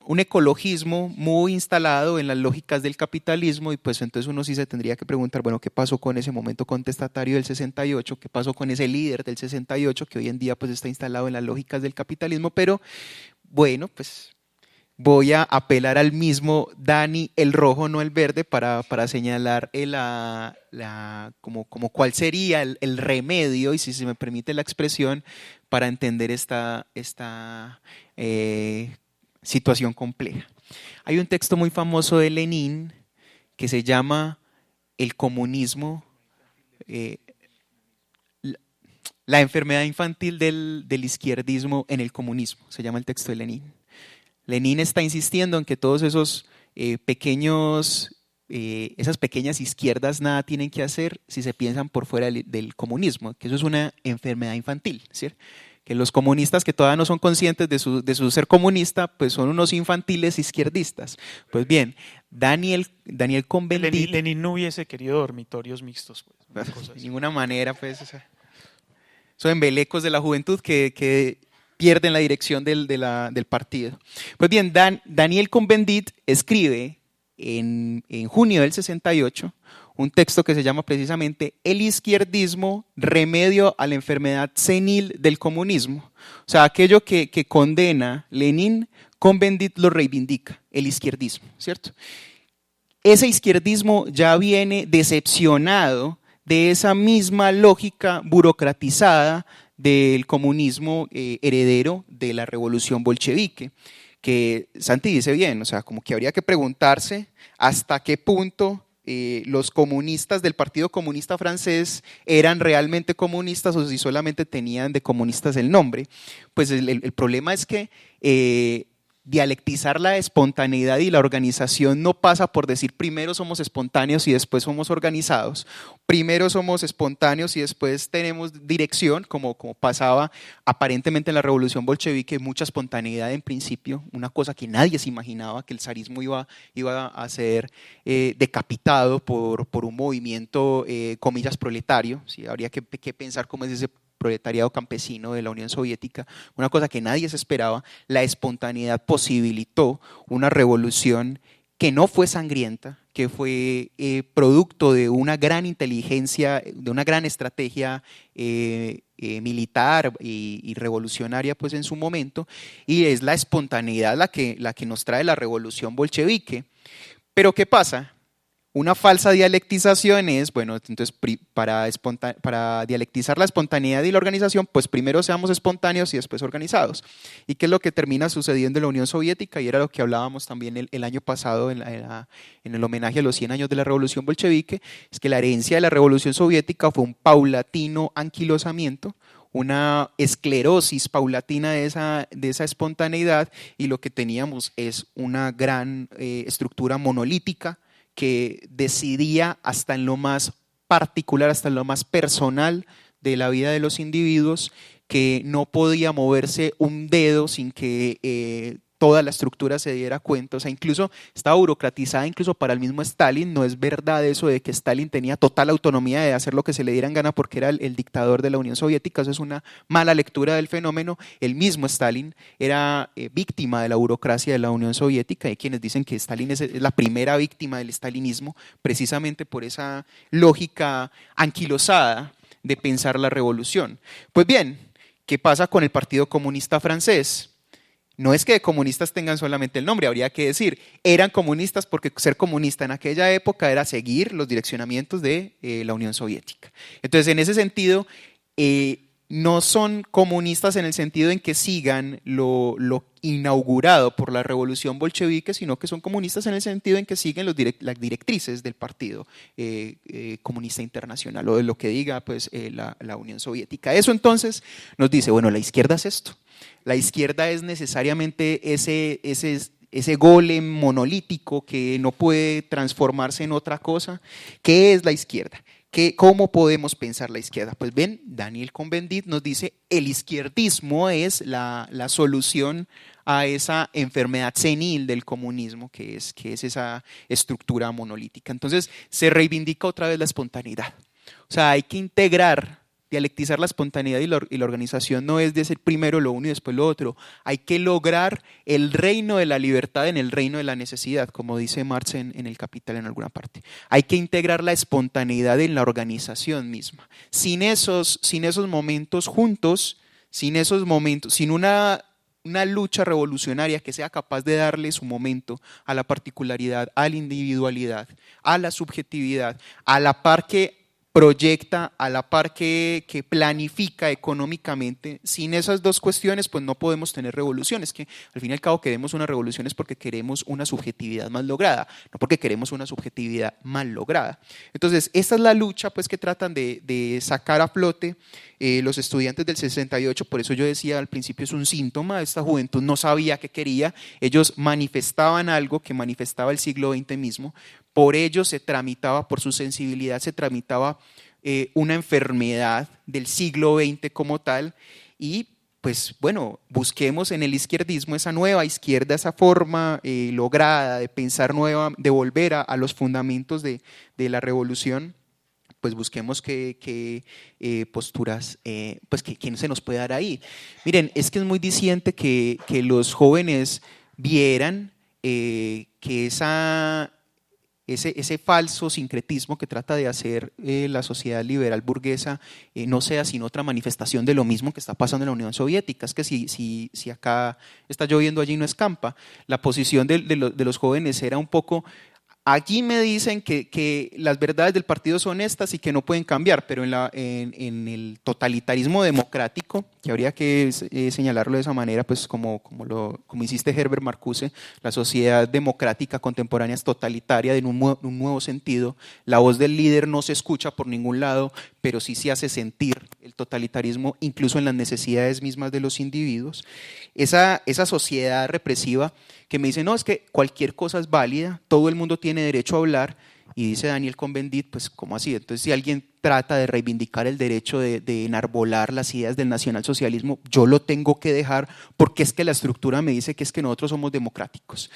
un ecologismo muy instalado en las lógicas del capitalismo, y pues entonces uno sí se tendría que preguntar, bueno, ¿qué pasó con ese momento contestatario del 68? ¿Qué pasó con ese líder del 68 que hoy en día pues está instalado en las lógicas del capitalismo? Pero bueno, pues voy a apelar al mismo Dani, el rojo, no el verde, para señalar como cuál sería el remedio, y si se me permite la expresión, para entender esta situación compleja. Hay un texto muy famoso de Lenin que se llama El comunismo, la enfermedad infantil del izquierdismo en el comunismo, se llama el texto de Lenin. Lenin está insistiendo en que todos esos esas pequeñas izquierdas nada tienen que hacer si se piensan por fuera del comunismo, que eso es una enfermedad infantil, ¿cierto? Que los comunistas que todavía no son conscientes de su ser comunista, pues son unos infantiles izquierdistas. Pues bien, Daniel Cohn-Bendit… Lenin no hubiese querido dormitorios mixtos. Pues, de ninguna manera, pues, son embelecos de la juventud que pierden la dirección del partido. Pues bien, Daniel Cohn-Bendit escribe en junio del 68 un texto que se llama precisamente El izquierdismo, remedio a la enfermedad senil del comunismo. O sea, aquello que condena Lenin, Cohn-Bendit lo reivindica, el izquierdismo, ¿cierto? Ese izquierdismo ya viene decepcionado de esa misma lógica burocratizada del comunismo heredero de la revolución bolchevique, que Santi dice bien, o sea, como que habría que preguntarse hasta qué punto los comunistas del Partido Comunista Francés eran realmente comunistas o si solamente tenían de comunistas el nombre. Pues el problema es que dialectizar la espontaneidad y la organización no pasa por decir primero somos espontáneos y después somos organizados, primero somos espontáneos y después tenemos dirección, como pasaba aparentemente en la revolución bolchevique, mucha espontaneidad en principio, una cosa que nadie se imaginaba, que el zarismo iba a ser decapitado por un movimiento, comillas, proletario. ¿Sí? Habría que pensar cómo es ese proletariado campesino de la Unión Soviética, una cosa que nadie se esperaba. La espontaneidad posibilitó una revolución que no fue sangrienta, que fue producto de una gran inteligencia, de una gran estrategia militar y revolucionaria pues en su momento, y es la espontaneidad la que nos trae la revolución bolchevique. Pero ¿qué pasa? Una falsa dialectización es, bueno, entonces para dialectizar la espontaneidad y la organización, pues primero seamos espontáneos y después organizados. ¿Y qué es lo que termina sucediendo en la Unión Soviética? Y era lo que hablábamos también el año pasado en el homenaje a los 100 años de la Revolución Bolchevique, es que la herencia de la Revolución Soviética fue un paulatino anquilosamiento, una esclerosis paulatina de esa espontaneidad, y lo que teníamos es una gran estructura monolítica que decidía hasta en lo más particular, hasta en lo más personal de la vida de los individuos, que no podía moverse un dedo sin que toda la estructura se diera cuenta. O sea, incluso estaba burocratizada incluso para el mismo Stalin. No es verdad eso de que Stalin tenía total autonomía de hacer lo que se le diera en gana porque era el dictador de la Unión Soviética. Eso es una mala lectura del fenómeno. El mismo Stalin era víctima de la burocracia de la Unión Soviética. Hay quienes dicen que Stalin es la primera víctima del stalinismo, precisamente por esa lógica anquilosada de pensar la revolución. Pues bien, ¿qué pasa con el Partido Comunista Francés? No es que de comunistas tengan solamente el nombre, habría que decir, eran comunistas porque ser comunista en aquella época era seguir los direccionamientos de la Unión Soviética. Entonces, en ese sentido, no son comunistas en el sentido en que sigan lo inaugurado por la revolución bolchevique, sino que son comunistas en el sentido en que siguen las directrices del Partido Comunista Internacional, o de lo que diga pues, la Unión Soviética. Eso entonces nos dice, bueno, la izquierda es esto. La izquierda es necesariamente ese golem monolítico que no puede transformarse en otra cosa. ¿Qué es la izquierda? ¿Cómo podemos pensar la izquierda? Pues ven, Daniel Cohn-Bendit nos dice, el izquierdismo es la solución a esa enfermedad senil del comunismo, que es esa estructura monolítica. Entonces se reivindica otra vez la espontaneidad. O sea, hay que dialectizar la espontaneidad, y la organización no es de ser primero lo uno y después lo otro. Hay que lograr el reino de la libertad en el reino de la necesidad, como dice Marx en El Capital en alguna parte. Hay que integrar la espontaneidad en la organización misma. Sin esos momentos juntos, sin una lucha revolucionaria que sea capaz de darle su momento a la particularidad, a la individualidad, a la subjetividad, a la par que proyecta, a la par que planifica económicamente. Sin esas dos cuestiones, pues no podemos tener revoluciones, que al fin y al cabo queremos una revolución es porque queremos una subjetividad más lograda, no porque queremos una subjetividad mal lograda. Entonces, esta es la lucha pues, que tratan de sacar a flote los estudiantes del 68, por eso yo decía al principio es un síntoma, esta juventud no sabía qué quería, ellos manifestaban algo que manifestaba el siglo XX mismo, por ellos se tramitaba, por su sensibilidad se tramitaba una enfermedad del siglo XX como tal, y pues bueno, busquemos en el izquierdismo esa nueva izquierda, esa forma lograda de pensar nueva, de volver a los fundamentos de la revolución. Pues busquemos qué posturas, pues quién se nos puede dar ahí. Miren, es que es muy diciente que los jóvenes vieran que ese falso sincretismo que trata de hacer la sociedad liberal burguesa no sea sino otra manifestación de lo mismo que está pasando en la Unión Soviética. Es que si acá está lloviendo, allí no escampa. La posición de los jóvenes era un poco... Aquí me dicen que las verdades del partido son estas y que no pueden cambiar, pero en el totalitarismo democrático, que habría que señalarlo de esa manera, pues como insiste Herbert Marcuse, la sociedad democrática contemporánea es totalitaria en un nuevo sentido. La voz del líder no se escucha por ningún lado, pero sí se hace sentir el totalitarismo incluso en las necesidades mismas de los individuos. Esa sociedad represiva que me dice, no, es que cualquier cosa es válida, todo el mundo tiene derecho a hablar, y dice Daniel Cohn-Bendit, pues ¿cómo así? Entonces si alguien trata de reivindicar el derecho de enarbolar las ideas del nacionalsocialismo, yo lo tengo que dejar porque es que la estructura me dice que es que nosotros somos democráticos.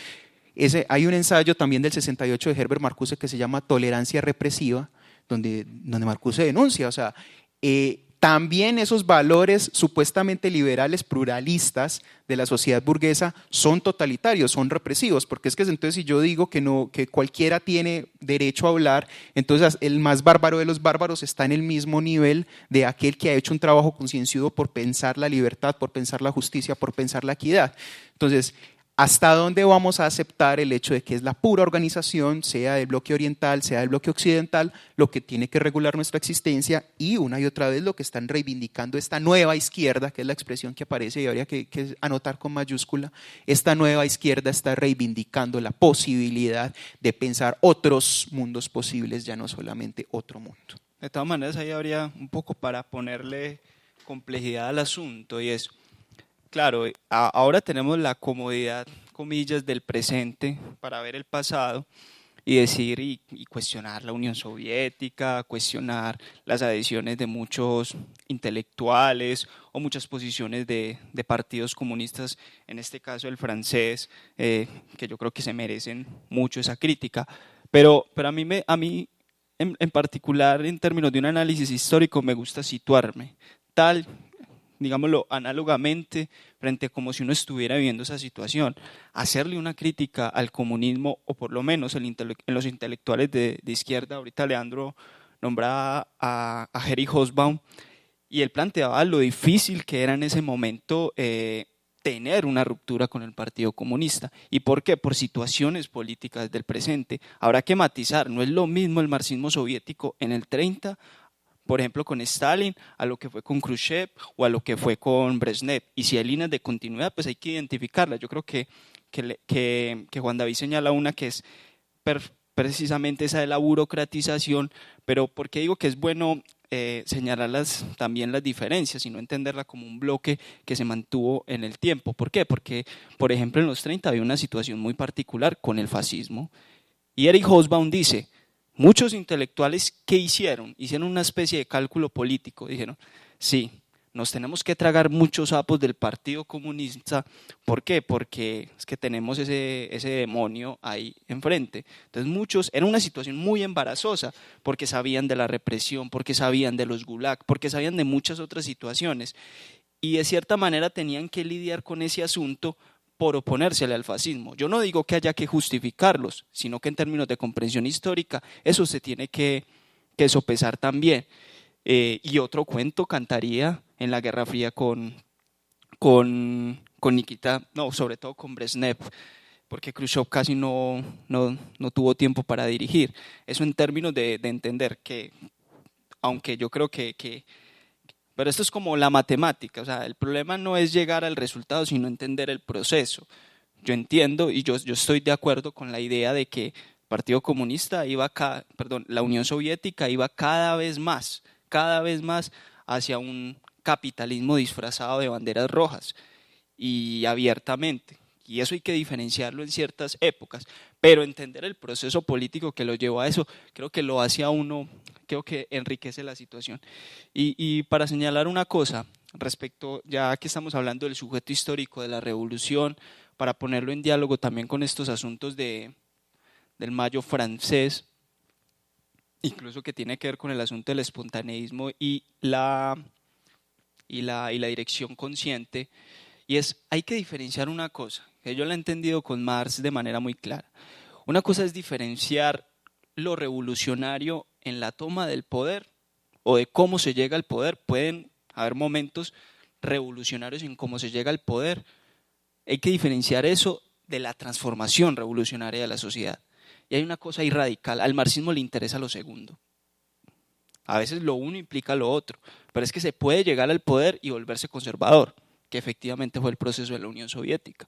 Hay un ensayo también del 68 de Herbert Marcuse que se llama Tolerancia Represiva, donde Marcuse denuncia, o sea, también esos valores supuestamente liberales, pluralistas de la sociedad burguesa son totalitarios, son represivos, porque es que entonces si yo digo que cualquiera tiene derecho a hablar, entonces el más bárbaro de los bárbaros está en el mismo nivel de aquel que ha hecho un trabajo concienzudo por pensar la libertad, por pensar la justicia, por pensar la equidad. Entonces, ¿hasta dónde vamos a aceptar el hecho de que es la pura organización, sea del bloque oriental, sea del bloque occidental, lo que tiene que regular nuestra existencia? Y una y otra vez lo que están reivindicando esta nueva izquierda, que es la expresión que aparece y habría que anotar con mayúscula, esta nueva izquierda está reivindicando la posibilidad de pensar otros mundos posibles, ya no solamente otro mundo. De todas maneras, ahí habría un poco para ponerle complejidad al asunto, y es, claro, ahora tenemos la comodidad, comillas, del presente para ver el pasado y decir y cuestionar la Unión Soviética, cuestionar las adhesiones de muchos intelectuales o muchas posiciones de partidos comunistas, en este caso el francés, que yo creo que se merecen mucho esa crítica. Pero a mí en particular, en términos de un análisis histórico, me gusta situarme tal, digámoslo, análogamente, frente a como si uno estuviera viviendo esa situación, hacerle una crítica al comunismo, o por lo menos en los intelectuales de izquierda. Ahorita Leandro nombraba a Erich Hobsbawm, y él planteaba lo difícil que era en ese momento tener una ruptura con el Partido Comunista. ¿Y por qué? Por situaciones políticas del presente. Habrá que matizar, no es lo mismo el marxismo soviético en el 30, por ejemplo, con Stalin, a lo que fue con Khrushchev o a lo que fue con Brezhnev. Y si hay líneas de continuidad, pues hay que identificarlas. Yo creo que Juan David señala una que es precisamente esa de la burocratización, pero ¿por qué digo que es bueno señalar también las diferencias y no entenderla como un bloque que se mantuvo en el tiempo? ¿Por qué? Porque, por ejemplo, en los 30 había una situación muy particular con el fascismo, y Erich Hobsbawm dice, muchos intelectuales, ¿qué hicieron? Hicieron una especie de cálculo político, dijeron, sí, nos tenemos que tragar muchos sapos del Partido Comunista. ¿Por qué? Porque es que tenemos ese demonio ahí enfrente. Entonces era una situación muy embarazosa, porque sabían de la represión, porque sabían de los gulag, porque sabían de muchas otras situaciones, y de cierta manera tenían que lidiar con ese asunto por oponérsele al fascismo. Yo no digo que haya que justificarlos, sino que en términos de comprensión histórica eso se tiene que sopesar también. Y otro cuento cantaría en la Guerra Fría con Nikita, no, sobre todo con Brezhnev, porque Khrushchev casi no tuvo tiempo para dirigir. Eso en términos de entender que, aunque yo creo que pero esto es como la matemática, o sea, el problema no es llegar al resultado, sino entender el proceso. Yo entiendo y yo estoy de acuerdo con la idea de que el Partido Comunista la Unión Soviética iba cada vez más hacia un capitalismo disfrazado de banderas rojas y abiertamente. Y eso hay que diferenciarlo en ciertas épocas, pero entender el proceso político que lo llevó a eso, creo que lo hace a uno, creo que enriquece la situación. Y para señalar una cosa, respecto, ya que estamos hablando del sujeto histórico de la revolución, para ponerlo en diálogo también con estos asuntos del Mayo francés, incluso que tiene que ver con el asunto del espontaneísmo y la dirección consciente, y hay que diferenciar una cosa, que yo la he entendido con Marx de manera muy clara. Una cosa es diferenciar lo revolucionario en la toma del poder o de cómo se llega al poder. Pueden haber momentos revolucionarios en cómo se llega al poder. Hay que diferenciar eso de la transformación revolucionaria de la sociedad. Y hay una cosa ahí radical, al marxismo le interesa lo segundo. A veces lo uno implica lo otro, pero es que se puede llegar al poder y volverse conservador, que efectivamente fue el proceso de la Unión Soviética.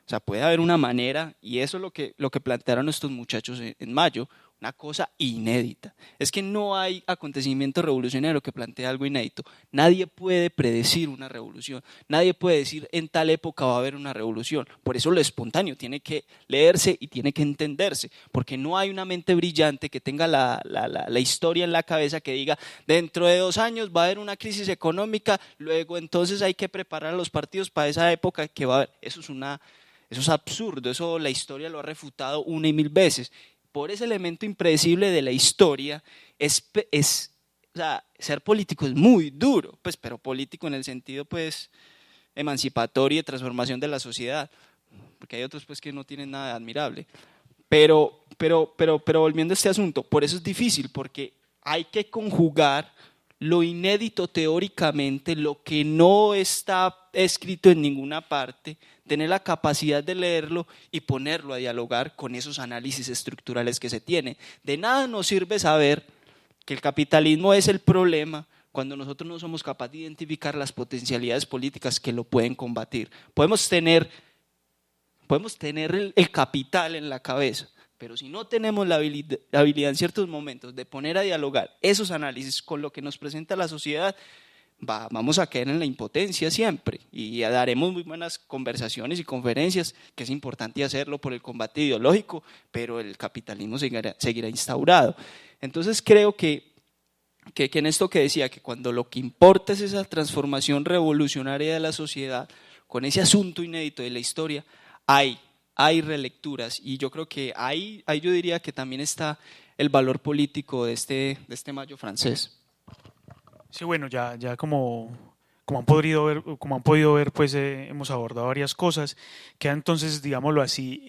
O sea, puede haber una manera, y eso es lo que plantearon estos muchachos en mayo, una cosa inédita. Es que no hay acontecimiento revolucionario que plantee algo inédito. Nadie puede predecir una revolución, nadie puede decir en tal época va a haber una revolución. Por eso lo espontáneo tiene que leerse y tiene que entenderse, porque no hay una mente brillante que tenga la historia en la cabeza que diga dentro de 2 años va a haber una crisis económica, luego entonces hay que preparar a los partidos para esa época que va a haber. Eso es absurdo, eso la historia lo ha refutado 1 y 1000 veces. Por ese elemento impredecible de la historia, o sea, ser político es muy duro, pues, pero político en el sentido pues, emancipatorio y de transformación de la sociedad, porque hay otros pues, que no tienen nada de admirable. Pero volviendo a este asunto, por eso es difícil, porque hay que conjugar lo inédito teóricamente, lo que no está escrito en ninguna parte, tener la capacidad de leerlo y ponerlo a dialogar con esos análisis estructurales que se tienen. De nada nos sirve saber que el capitalismo es el problema cuando nosotros no somos capaces de identificar las potencialidades políticas que lo pueden combatir. Podemos tener el capital en la cabeza, pero si no tenemos la habilidad en ciertos momentos de poner a dialogar esos análisis con lo que nos presenta la sociedad, vamos a caer en la impotencia siempre y daremos muy buenas conversaciones y conferencias, que es importante hacerlo por el combate ideológico, pero el capitalismo seguirá instaurado. Entonces creo que en esto que decía, que cuando lo que importa es esa transformación revolucionaria de la sociedad, con ese asunto inédito de la historia, hay relecturas, y yo creo que ahí yo diría que también está el valor político de este Mayo francés. Sí, bueno, ya como han podido ver, pues hemos abordado varias cosas. Queda entonces, digámoslo así,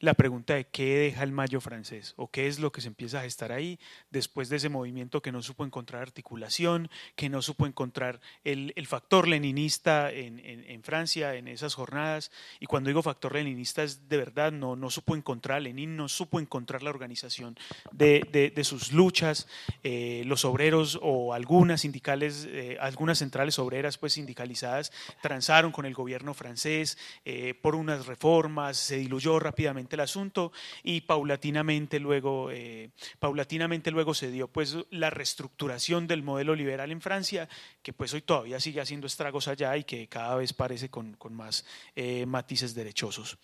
la pregunta de qué deja el Mayo francés o qué es lo que se empieza a gestar ahí después de ese movimiento que no supo encontrar articulación, que no supo encontrar el factor leninista en Francia en esas jornadas. Y cuando digo factor leninista es de verdad, no supo encontrar, Lenin no supo encontrar la organización de sus luchas. Los obreros o algunas sindicales, algunas centrales obreras pues sindicalizadas transaron con el gobierno francés por unas reformas, se diluyó rápidamente el asunto y paulatinamente luego se dio pues la reestructuración del modelo liberal en Francia, que pues hoy todavía sigue haciendo estragos allá y que cada vez parece con más matices derechosos.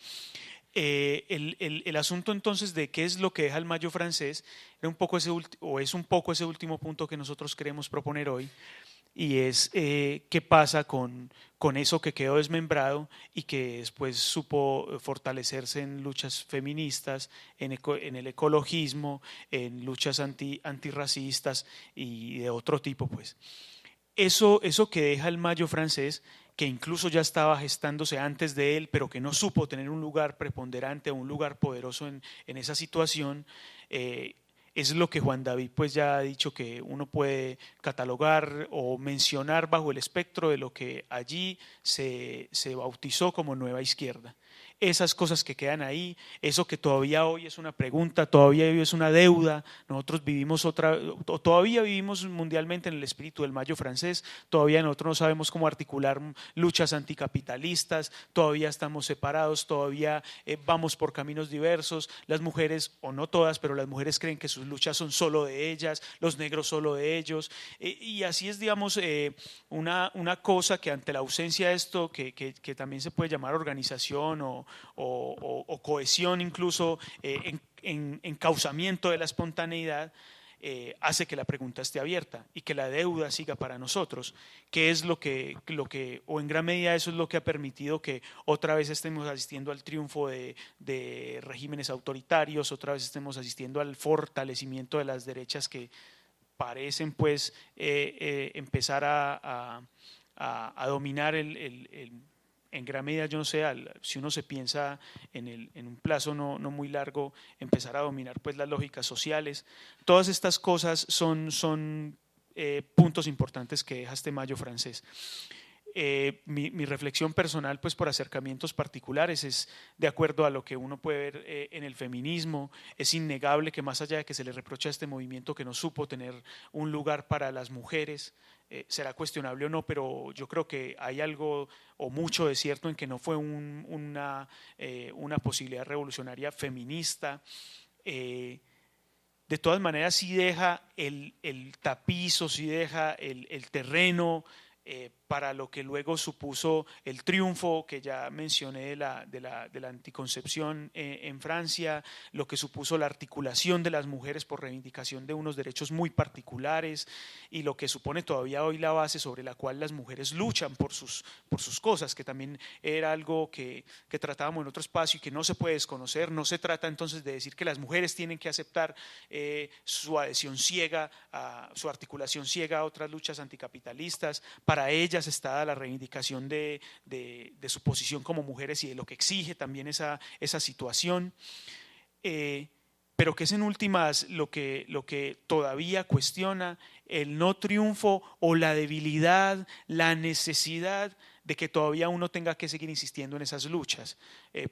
El asunto entonces de qué es lo que deja el Mayo francés es un poco ese último punto que nosotros queremos proponer hoy, y es qué pasa con eso que quedó desmembrado y que después supo fortalecerse en luchas feministas, en el ecologismo, en luchas antirracistas y de otro tipo, pues. Eso que deja el Mayo francés, que incluso ya estaba gestándose antes de él, pero que no supo tener un lugar preponderante o un lugar poderoso en esa situación, es lo que Juan David pues ya ha dicho que uno puede catalogar o mencionar bajo el espectro de lo que allí se bautizó como Nueva Izquierda. Esas cosas que quedan ahí, eso que todavía hoy es una pregunta, todavía hoy es una deuda, nosotros todavía vivimos mundialmente en el espíritu del Mayo francés, todavía nosotros no sabemos cómo articular luchas anticapitalistas, todavía estamos separados, todavía vamos por caminos diversos, las mujeres, o no todas, pero las mujeres creen que sus luchas son solo de ellas, los negros solo de ellos, y así es, digamos, una cosa que ante la ausencia de esto, que también se puede llamar organización o cohesión, incluso en encauzamiento de la espontaneidad, hace que la pregunta esté abierta y que la deuda siga para nosotros, que es lo que, o en gran medida eso es lo que ha permitido que otra vez estemos asistiendo al triunfo de regímenes autoritarios, otra vez estemos asistiendo al fortalecimiento de las derechas que parecen pues empezar a dominar en gran medida, yo no sé, si uno se piensa en un plazo no muy largo, empezar a dominar pues las lógicas sociales. Todas estas cosas son puntos importantes que deja este Mayo francés. Mi reflexión personal, pues por acercamientos particulares, es de acuerdo a lo que uno puede ver en el feminismo. Es innegable que más allá de que se le reprocha a este movimiento que no supo tener un lugar para las mujeres, será cuestionable o no, pero yo creo que hay algo o mucho de cierto en que no fue una posibilidad revolucionaria feminista. De todas maneras sí deja el tapiz o sí deja el terreno para lo que luego supuso el triunfo que ya mencioné de la anticoncepción en Francia, lo que supuso la articulación de las mujeres por reivindicación de unos derechos muy particulares y lo que supone todavía hoy la base sobre la cual las mujeres luchan por sus cosas, que también era algo que tratábamos en otro espacio y que no se puede desconocer. No se trata entonces de decir que las mujeres tienen que aceptar su adhesión ciega, su articulación ciega a otras luchas anticapitalistas. Para ellas está la reivindicación de su posición como mujeres y de lo que exige también esa situación, pero que es en últimas lo que todavía cuestiona el no triunfo o la debilidad, la necesidad de que todavía uno tenga que seguir insistiendo en esas luchas.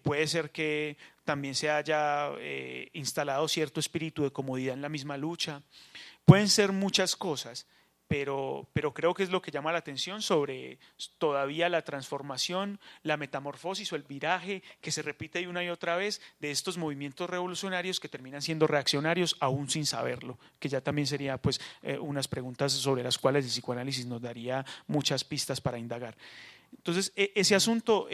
Puede ser que también se haya instalado cierto espíritu de comodidad en la misma lucha, pueden ser muchas cosas, pero creo que es lo que llama la atención sobre todavía la transformación, la metamorfosis o el viraje que se repite una y otra vez de estos movimientos revolucionarios que terminan siendo reaccionarios aún sin saberlo, que ya también sería pues unas preguntas sobre las cuales el psicoanálisis nos daría muchas pistas para indagar. Entonces, ese asunto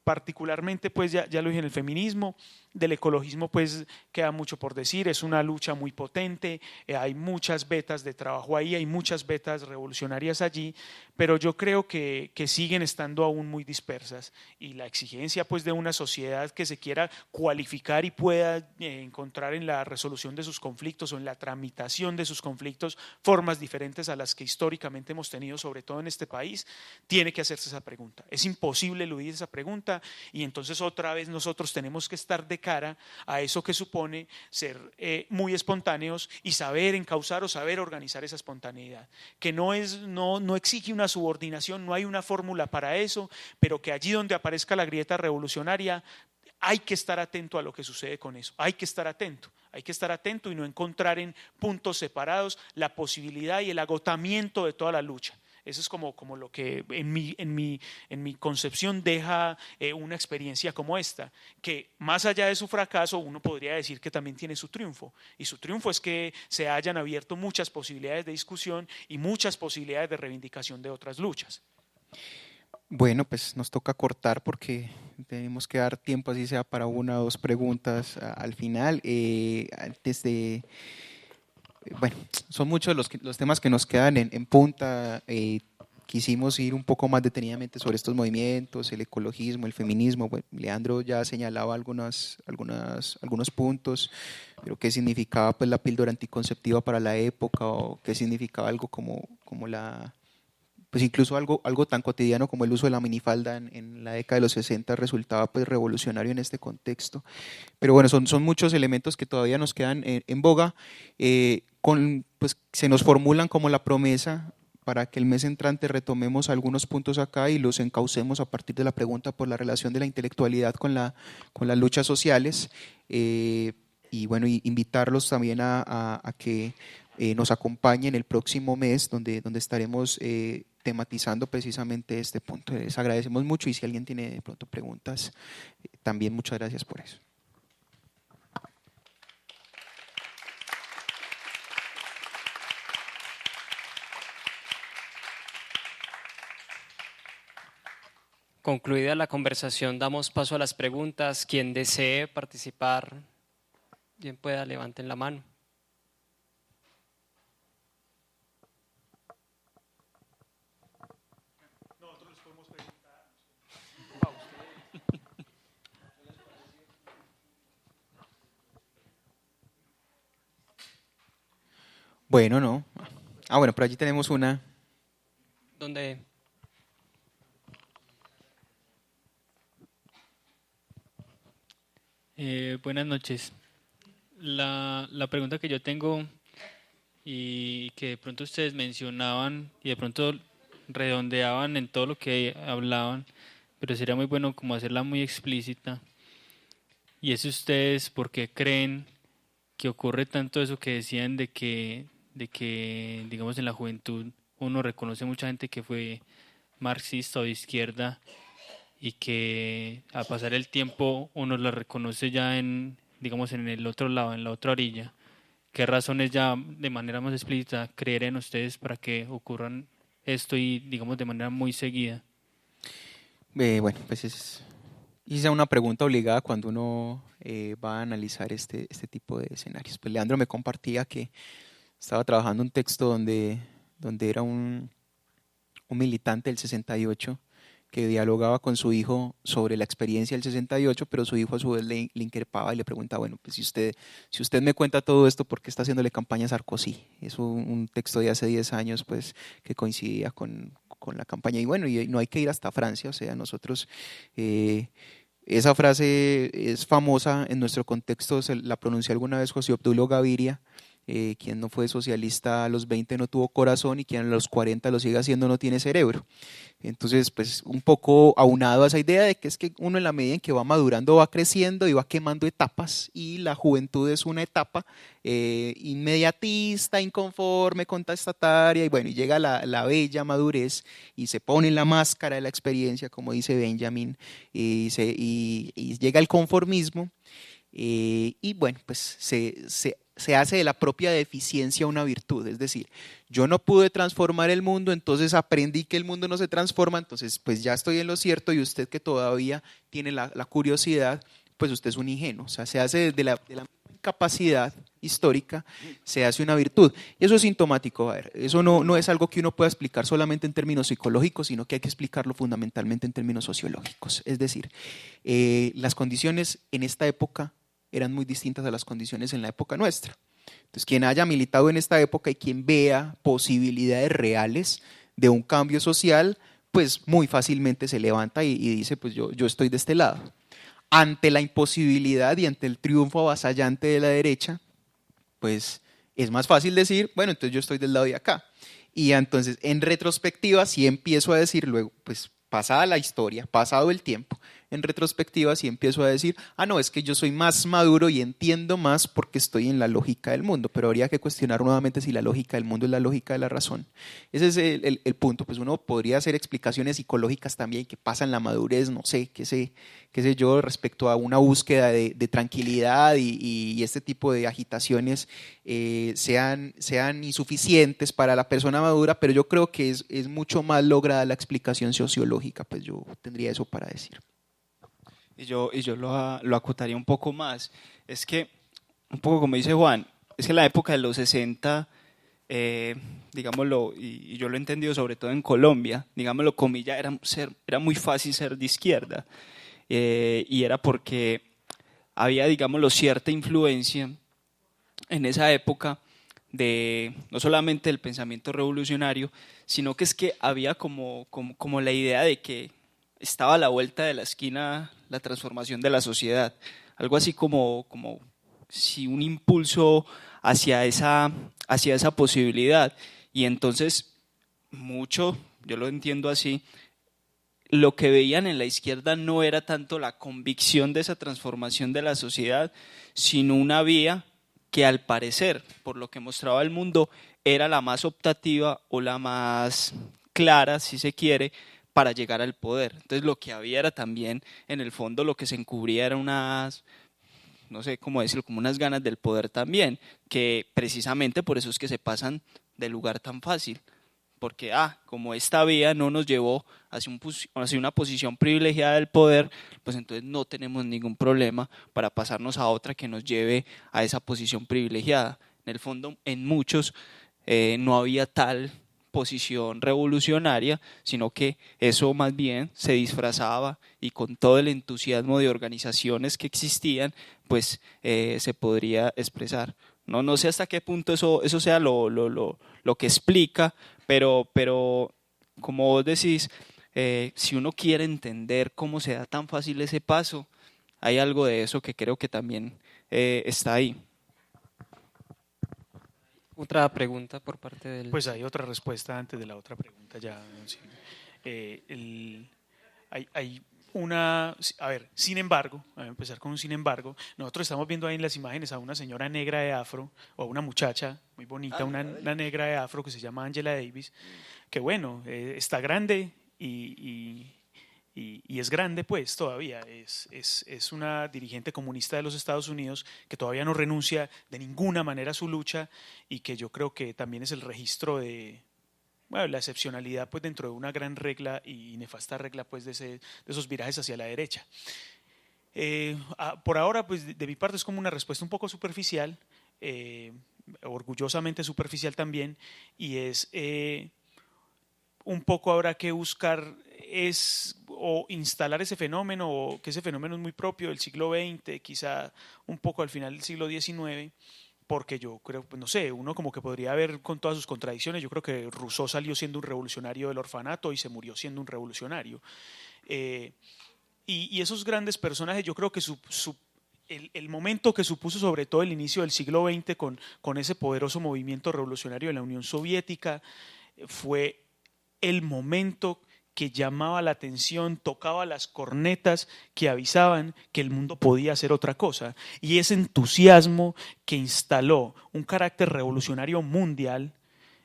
particularmente, pues ya lo dije, en el feminismo, del ecologismo pues queda mucho por decir, es una lucha muy potente, hay muchas vetas de trabajo ahí, hay muchas vetas revolucionarias allí, pero yo creo que siguen estando aún muy dispersas, y la exigencia pues de una sociedad que se quiera cualificar y pueda encontrar en la resolución de sus conflictos o en la tramitación de sus conflictos formas diferentes a las que históricamente hemos tenido, sobre todo en este país, tiene que hacerse esa pregunta. Es imposible eludir esa pregunta, y entonces otra vez nosotros tenemos que estar de cara a eso que supone ser muy espontáneos y saber encauzar o saber organizar esa espontaneidad, que no exige una subordinación, no hay una fórmula para eso, pero que allí donde aparezca la grieta revolucionaria hay que estar atento a lo que sucede con eso, hay que estar atento y no encontrar en puntos separados la posibilidad y el agotamiento de toda la lucha. Eso es como lo que en mi concepción deja una experiencia como esta, que más allá de su fracaso uno podría decir que también tiene su triunfo, y su triunfo es que se hayan abierto muchas posibilidades de discusión y muchas posibilidades de reivindicación de otras luchas. Bueno, pues nos toca cortar porque tenemos que dar tiempo, así sea para una o dos preguntas al final. Bueno, son muchos los temas que nos quedan en punta. Quisimos ir un poco más detenidamente sobre estos movimientos, el ecologismo, el feminismo. Bueno, Leandro ya señalaba algunos puntos, pero qué significaba pues la píldora anticonceptiva para la época, o qué significaba algo como pues incluso algo tan cotidiano como el uso de la minifalda en la década de los 60 resultaba pues revolucionario en este contexto. Pero bueno, son muchos elementos que todavía nos quedan en boga, pues se nos formulan como la promesa para que el mes entrante retomemos algunos puntos acá y los encaucemos a partir de la pregunta por la relación de la intelectualidad con las luchas sociales, y bueno, invitarlos también a que nos acompañen el próximo mes donde estaremos tematizando precisamente este punto. Les agradecemos mucho, y si alguien tiene de pronto preguntas, también muchas gracias por eso. Concluida la conversación, damos paso a las preguntas. Quien desee participar, bien pueda, levanten la mano. Bueno, no. Bueno, por allí tenemos una. ¿Dónde? Buenas noches. La pregunta que yo tengo, y que de pronto ustedes mencionaban y de pronto redondeaban en todo lo que hablaban, pero sería muy bueno como hacerla muy explícita, y es ustedes por qué creen que ocurre tanto eso que decían de que digamos en la juventud uno reconoce mucha gente que fue marxista o de izquierda, y que al pasar el tiempo uno la reconoce ya digamos en el otro lado, en la otra orilla. ¿Qué razones ya de manera más explícita creer en ustedes para que ocurran esto, y digamos de manera muy seguida? Bueno, pues es una pregunta obligada cuando uno va a analizar este tipo de escenarios. Pues Leandro me compartía que estaba trabajando un texto donde era un militante del 68 que dialogaba con su hijo sobre la experiencia del 68, pero su hijo a su vez le increpaba y le preguntaba, bueno, pues si usted me cuenta todo esto, ¿por qué está haciéndole campaña a Sarkozy? Es un texto de hace 10 años pues, que coincidía con la campaña. Y bueno, y no hay que ir hasta Francia, o sea, nosotros... esa frase es famosa en nuestro contexto, la pronunció alguna vez José Obdulio Gaviria, quien no fue socialista a los 20 no tuvo corazón y quien a los 40 lo sigue haciendo no tiene cerebro. Entonces, pues un poco aunado a esa idea de que es que uno en la medida en que va madurando va creciendo y va quemando etapas, y la juventud es una etapa inmediatista, inconforme, contestataria, y bueno, y llega la bella madurez y se pone la máscara de la experiencia, como dice Benjamin, y llega el conformismo, y bueno, pues se hace de la propia deficiencia una virtud. Es decir, yo no pude transformar el mundo, entonces aprendí que el mundo no se transforma, entonces pues ya estoy en lo cierto, y usted que todavía tiene la curiosidad, pues usted es un ingenuo. O sea, se hace de la incapacidad histórica, se hace una virtud. Y eso es sintomático. A ver, eso no es algo que uno pueda explicar solamente en términos psicológicos, sino que hay que explicarlo fundamentalmente en términos sociológicos. Es decir, las condiciones en esta época eran muy distintas a las condiciones en la época nuestra. Entonces, quien haya militado en esta época y quien vea posibilidades reales de un cambio social, pues muy fácilmente se levanta y dice, pues yo estoy de este lado. Ante la imposibilidad y ante el triunfo avasallante de la derecha, pues es más fácil decir, bueno, entonces yo estoy del lado de acá. Y entonces, en retrospectiva, sí empiezo a decir luego, pues pasada la historia, pasado el tiempo, en retrospectiva sí empiezo a decir, no, es que yo soy más maduro y entiendo más porque estoy en la lógica del mundo, pero habría que cuestionar nuevamente si la lógica del mundo es la lógica de la razón. Ese es el punto. Pues uno podría hacer explicaciones psicológicas también que pasan la madurez, no sé, qué sé yo, respecto a una búsqueda de tranquilidad y este tipo de agitaciones sean insuficientes para la persona madura, pero yo creo que es mucho más lograda la explicación sociológica, pues yo tendría eso para decir. Y yo lo acotaría un poco más. Es que, un poco como dice Juan, es que la época de los 60, digámoslo, y yo lo he entendido sobre todo en Colombia, digámoslo comillas, era muy fácil ser de izquierda. Y era porque había, digámoslo, cierta influencia en esa época de no solamente del pensamiento revolucionario, sino que es que había como la idea de que estaba a la vuelta de la esquina la transformación de la sociedad, algo así como si un impulso hacia esa posibilidad. Y entonces mucho, yo lo entiendo así, lo que veían en la izquierda no era tanto la convicción de esa transformación de la sociedad, sino una vía que al parecer, por lo que mostraba el mundo, era la más optativa o la más clara, si se quiere, para llegar al poder. Entonces lo que había era también, en el fondo, lo que se encubría era unas, no sé cómo decirlo, como unas ganas del poder también, que precisamente por eso es que se pasan del lugar tan fácil, porque como esta vía no nos llevó hacia una posición privilegiada del poder, pues entonces no tenemos ningún problema para pasarnos a otra que nos lleve a esa posición privilegiada. En el fondo, en muchos no había tal posición revolucionaria, sino que eso más bien se disfrazaba y con todo el entusiasmo de organizaciones que existían, pues se podría expresar. No sé hasta qué punto eso sea lo que explica, pero como vos decís, si uno quiere entender cómo se da tan fácil ese paso, hay algo de eso que creo que también está ahí. Otra pregunta por parte del... Pues hay otra respuesta antes de la otra pregunta ya. Sí. Hay una... A ver, sin embargo, voy a empezar con un sin embargo, nosotros estamos viendo ahí en las imágenes a una señora negra de afro, o a una muchacha muy bonita, una negra de afro que se llama Angela Davis, que bueno, está grande y es grande pues todavía, es una dirigente comunista de los Estados Unidos que todavía no renuncia de ninguna manera a su lucha y que yo creo que también es el registro de la excepcionalidad pues dentro de una gran regla y nefasta regla pues de esos virajes hacia la derecha. Por ahora pues de mi parte es como una respuesta un poco superficial, orgullosamente superficial también, y es un poco habrá que buscar o instalar ese fenómeno, o que ese fenómeno es muy propio del siglo XX, quizá un poco al final del siglo XIX, porque yo creo, pues no sé, uno como que podría ver con todas sus contradicciones, yo creo que Rousseau salió siendo un revolucionario del orfanato y se murió siendo un revolucionario. Y esos grandes personajes, yo creo que el momento que supuso sobre todo el inicio del siglo XX con ese poderoso movimiento revolucionario de la Unión Soviética fue el momento que llamaba la atención, tocaba las cornetas que avisaban que el mundo podía hacer otra cosa. Y ese entusiasmo que instaló un carácter revolucionario mundial,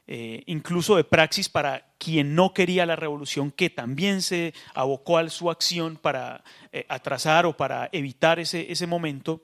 incluso de praxis para quien no quería la revolución, que también se abocó a su acción para atrasar o para evitar ese momento,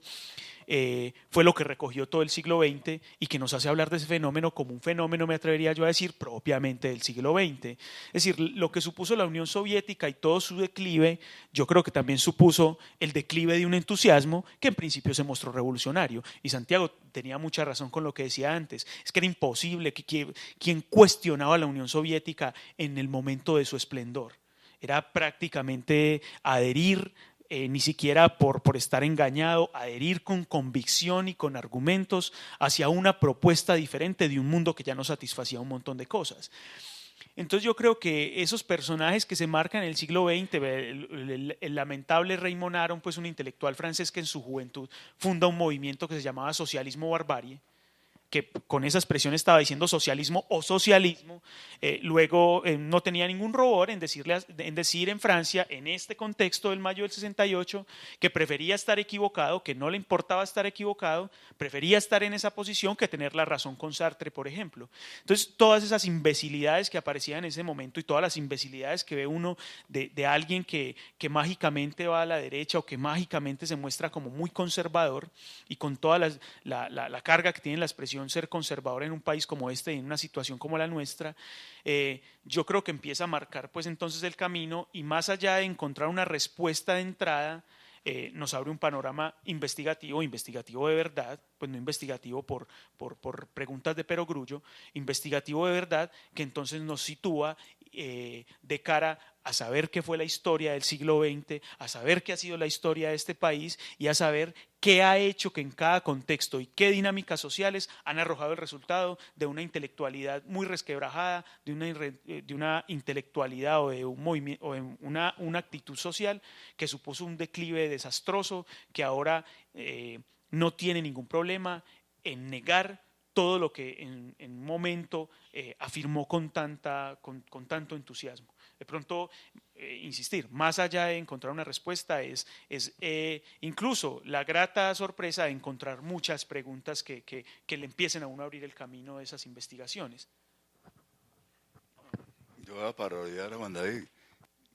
fue lo que recogió todo el siglo XX y que nos hace hablar de ese fenómeno como un fenómeno, me atrevería yo a decir, propiamente del siglo XX. Es decir, lo que supuso la Unión Soviética y todo su declive, yo creo que también supuso el declive de un entusiasmo que en principio se mostró revolucionario. Y Santiago tenía mucha razón con lo que decía antes, es que era imposible que quien cuestionaba a la Unión Soviética en el momento de su esplendor. Era prácticamente adherir, ni siquiera por estar engañado, adherir con convicción y con argumentos hacia una propuesta diferente de un mundo que ya no satisfacía un montón de cosas. Entonces yo creo que esos personajes que se marcan en el siglo XX, el lamentable Raymond Aron, pues un intelectual francés que en su juventud funda un movimiento que se llamaba Socialismo Barbarie, que con esa expresión estaba diciendo socialismo o socialismo, luego no tenía ningún rubor en decir en Francia, en este contexto del mayo del 68, que prefería estar equivocado, que no le importaba estar equivocado, prefería estar en esa posición que tener la razón con Sartre, por ejemplo. Entonces, todas esas imbecilidades que aparecían en ese momento y todas las imbecilidades que ve uno de alguien que mágicamente va a la derecha o que mágicamente se muestra como muy conservador y con toda la carga que tiene la expresión ser conservador en un país como este y en una situación como la nuestra, yo creo que empieza a marcar pues entonces el camino y más allá de encontrar una respuesta de entrada, nos abre un panorama investigativo de verdad, pues no investigativo por preguntas de perogrullo, investigativo de verdad que entonces nos sitúa de cara a saber qué fue la historia del siglo XX, a saber qué ha sido la historia de este país y a saber qué ha hecho que en cada contexto y qué dinámicas sociales han arrojado el resultado de una intelectualidad muy resquebrajada, de una intelectualidad o de un movimiento o de una actitud social que supuso un declive desastroso que ahora no tiene ningún problema en negar todo lo que en un momento afirmó con tanto entusiasmo. De pronto, insistir, más allá de encontrar una respuesta, es incluso la grata sorpresa de encontrar muchas preguntas que le empiecen a uno a abrir el camino de esas investigaciones. Yo voy a parodiar a Juan David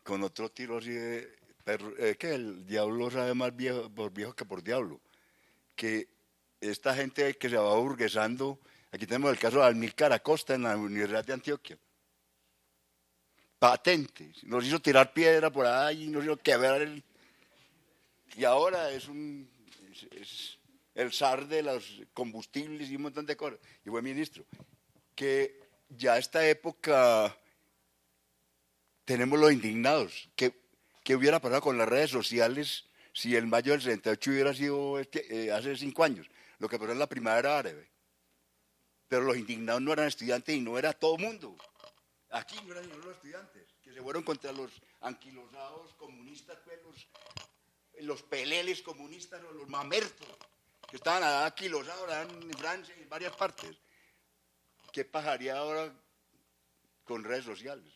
con otro tiro así de perro, que el diablo sabe más por viejo que por diablo, que esta gente que se va burguesando, aquí tenemos el caso de Amílcar Acosta en la Universidad de Antioquia, patente, nos hizo tirar piedra por ahí, nos hizo quebrar y ahora es el zar de los combustibles y un montón de cosas, y buen ministro, que ya esta época tenemos los indignados, ¿qué hubiera pasado con las redes sociales si el mayo del 68 hubiera sido hace 5 años? Lo que pasó en la primavera árabe. Pero los indignados no eran estudiantes y no era todo mundo. Aquí no eran los estudiantes, que se fueron contra los anquilosados comunistas, pues, los peleles comunistas o los mamertos, que estaban anquilosados en Francia y en varias partes. ¿Qué pasaría ahora con redes sociales?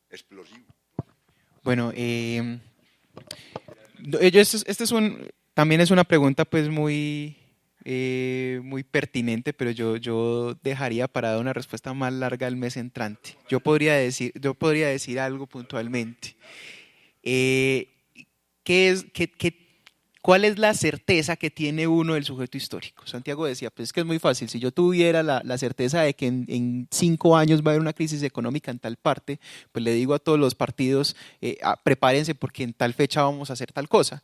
Explosivo. Bueno, también es una pregunta pues muy pertinente, pero yo dejaría para dar una respuesta más larga el mes entrante. Yo podría decir algo puntualmente. ¿Cuál es la certeza que tiene uno del sujeto histórico? Santiago decía, pues es que es muy fácil, si yo tuviera la certeza de que en 5 años va a haber una crisis económica en tal parte, pues le digo a todos los partidos, prepárense porque en tal fecha vamos a hacer tal cosa.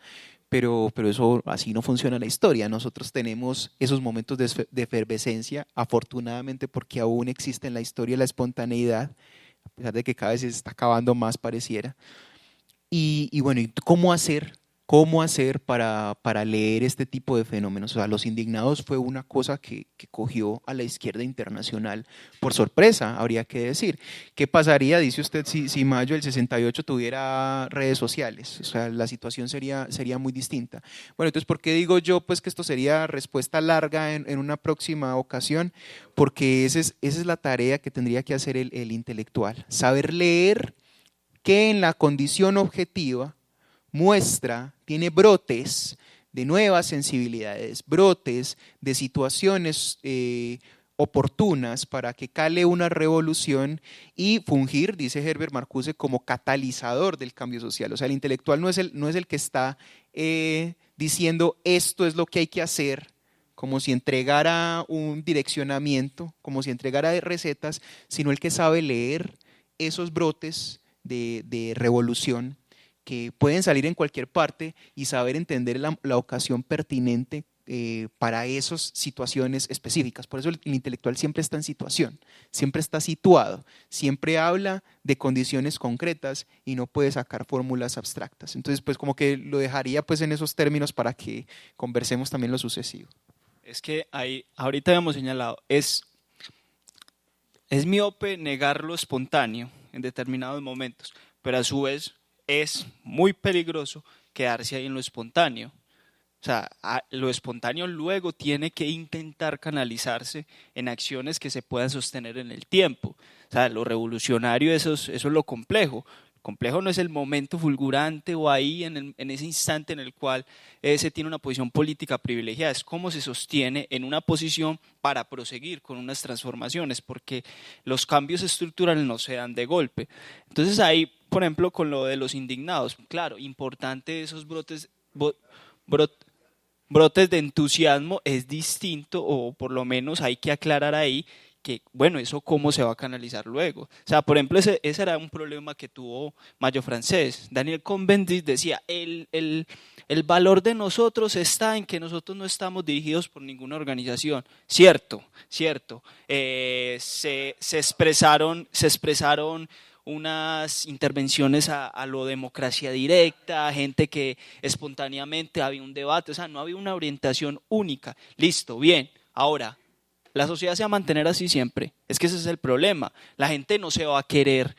Pero eso así no funciona la historia. Nosotros tenemos esos momentos de efervescencia, afortunadamente porque aún existe en la historia la espontaneidad, a pesar de que cada vez se está acabando más pareciera. Y bueno, ¿cómo hacer cómo hacer para leer este tipo de fenómenos. O sea, Los Indignados fue una cosa que cogió a la izquierda internacional por sorpresa, habría que decir. ¿Qué pasaría, dice usted, si Mayo del 68 tuviera redes sociales? O sea, la situación sería muy distinta. Bueno, entonces, ¿por qué digo yo pues que esto sería respuesta larga en una próxima ocasión? Porque esa es la tarea que tendría que hacer el intelectual, saber leer que en la condición objetiva tiene brotes de nuevas sensibilidades, brotes de situaciones oportunas para que cale una revolución y fungir, dice Herbert Marcuse, como catalizador del cambio social. O sea, el intelectual no es el que está diciendo esto es lo que hay que hacer, como si entregara un direccionamiento, como si entregara recetas, sino el que sabe leer esos brotes de revolución que pueden salir en cualquier parte y saber entender la ocasión pertinente para esas situaciones específicas. Por eso el intelectual siempre está en situación, siempre está situado, siempre habla de condiciones concretas y no puede sacar fórmulas abstractas. Entonces, pues como que lo dejaría pues en esos términos para que conversemos también lo sucesivo. Es que ahí, ahorita habíamos señalado, es miope negar lo espontáneo en determinados momentos, pero a su vez es muy peligroso quedarse ahí en lo espontáneo. O sea, lo espontáneo luego tiene que intentar canalizarse en acciones que se puedan sostener en el tiempo. O sea, lo revolucionario, eso es lo complejo. Complejo no es el momento fulgurante o ahí en ese instante en el cual se tiene una posición política privilegiada, es cómo se sostiene en una posición para proseguir con unas transformaciones, porque los cambios estructurales no se dan de golpe. Entonces ahí, por ejemplo, con lo de los indignados, claro, importante esos brotes de entusiasmo es distinto, o por lo menos hay que aclarar ahí que, bueno, eso cómo se va a canalizar luego. O sea, por ejemplo, ese era un problema que tuvo Mayo Francés. Daniel Cohn-Bendit decía, el valor de nosotros está en que nosotros no estamos dirigidos por ninguna organización. Cierto. Se expresaron unas intervenciones a lo democracia directa, gente que espontáneamente había un debate, o sea, no había una orientación única. Listo, bien. Ahora, la sociedad se va a mantener así siempre. Es que ese es el problema. La gente no se va a querer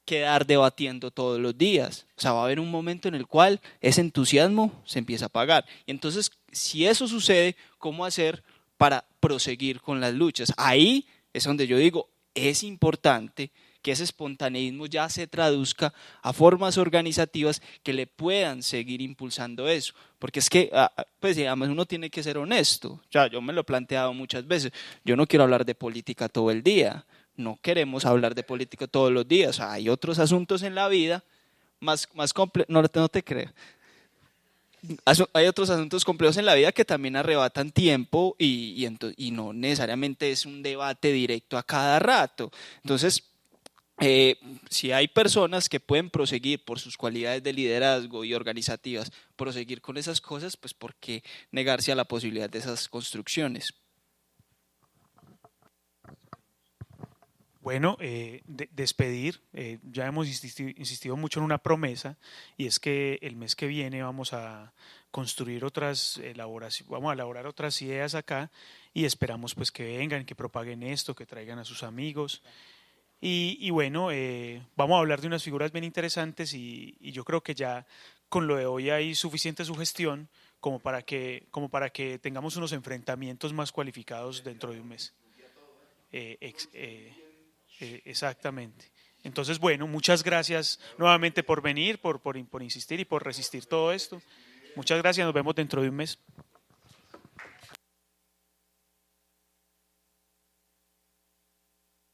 quedar debatiendo todos los días. O sea, va a haber un momento en el cual ese entusiasmo se empieza a apagar. Y entonces, si eso sucede, ¿cómo hacer para proseguir con las luchas? Ahí es donde yo digo, es importante que ese espontaneísmo ya se traduzca a formas organizativas que le puedan seguir impulsando eso, porque es que, pues además uno tiene que ser honesto. O sea, yo me lo he planteado muchas veces, yo no quiero hablar de política todo el día, no queremos hablar de política todos los días. O sea, hay otros asuntos en la vida más complejos, no te creo. Hay otros asuntos complejos en la vida que también arrebatan tiempo y no necesariamente es un debate directo a cada rato. Entonces, si hay personas que pueden proseguir por sus cualidades de liderazgo y organizativas, proseguir con esas cosas, pues ¿por qué negarse a la posibilidad de esas construcciones? Bueno, despedir, ya hemos insistido mucho en una promesa, y es que el mes que viene vamos a construir vamos a elaborar otras ideas acá, y esperamos pues que vengan, que propaguen esto, que traigan a sus amigos. Y bueno, vamos a hablar de unas figuras bien interesantes, y yo creo que ya con lo de hoy hay suficiente sugestión como para que tengamos unos enfrentamientos más cualificados dentro de un mes. Exactamente. Entonces, bueno, muchas gracias nuevamente por venir, por insistir y por resistir todo esto. Muchas gracias, nos vemos dentro de un mes.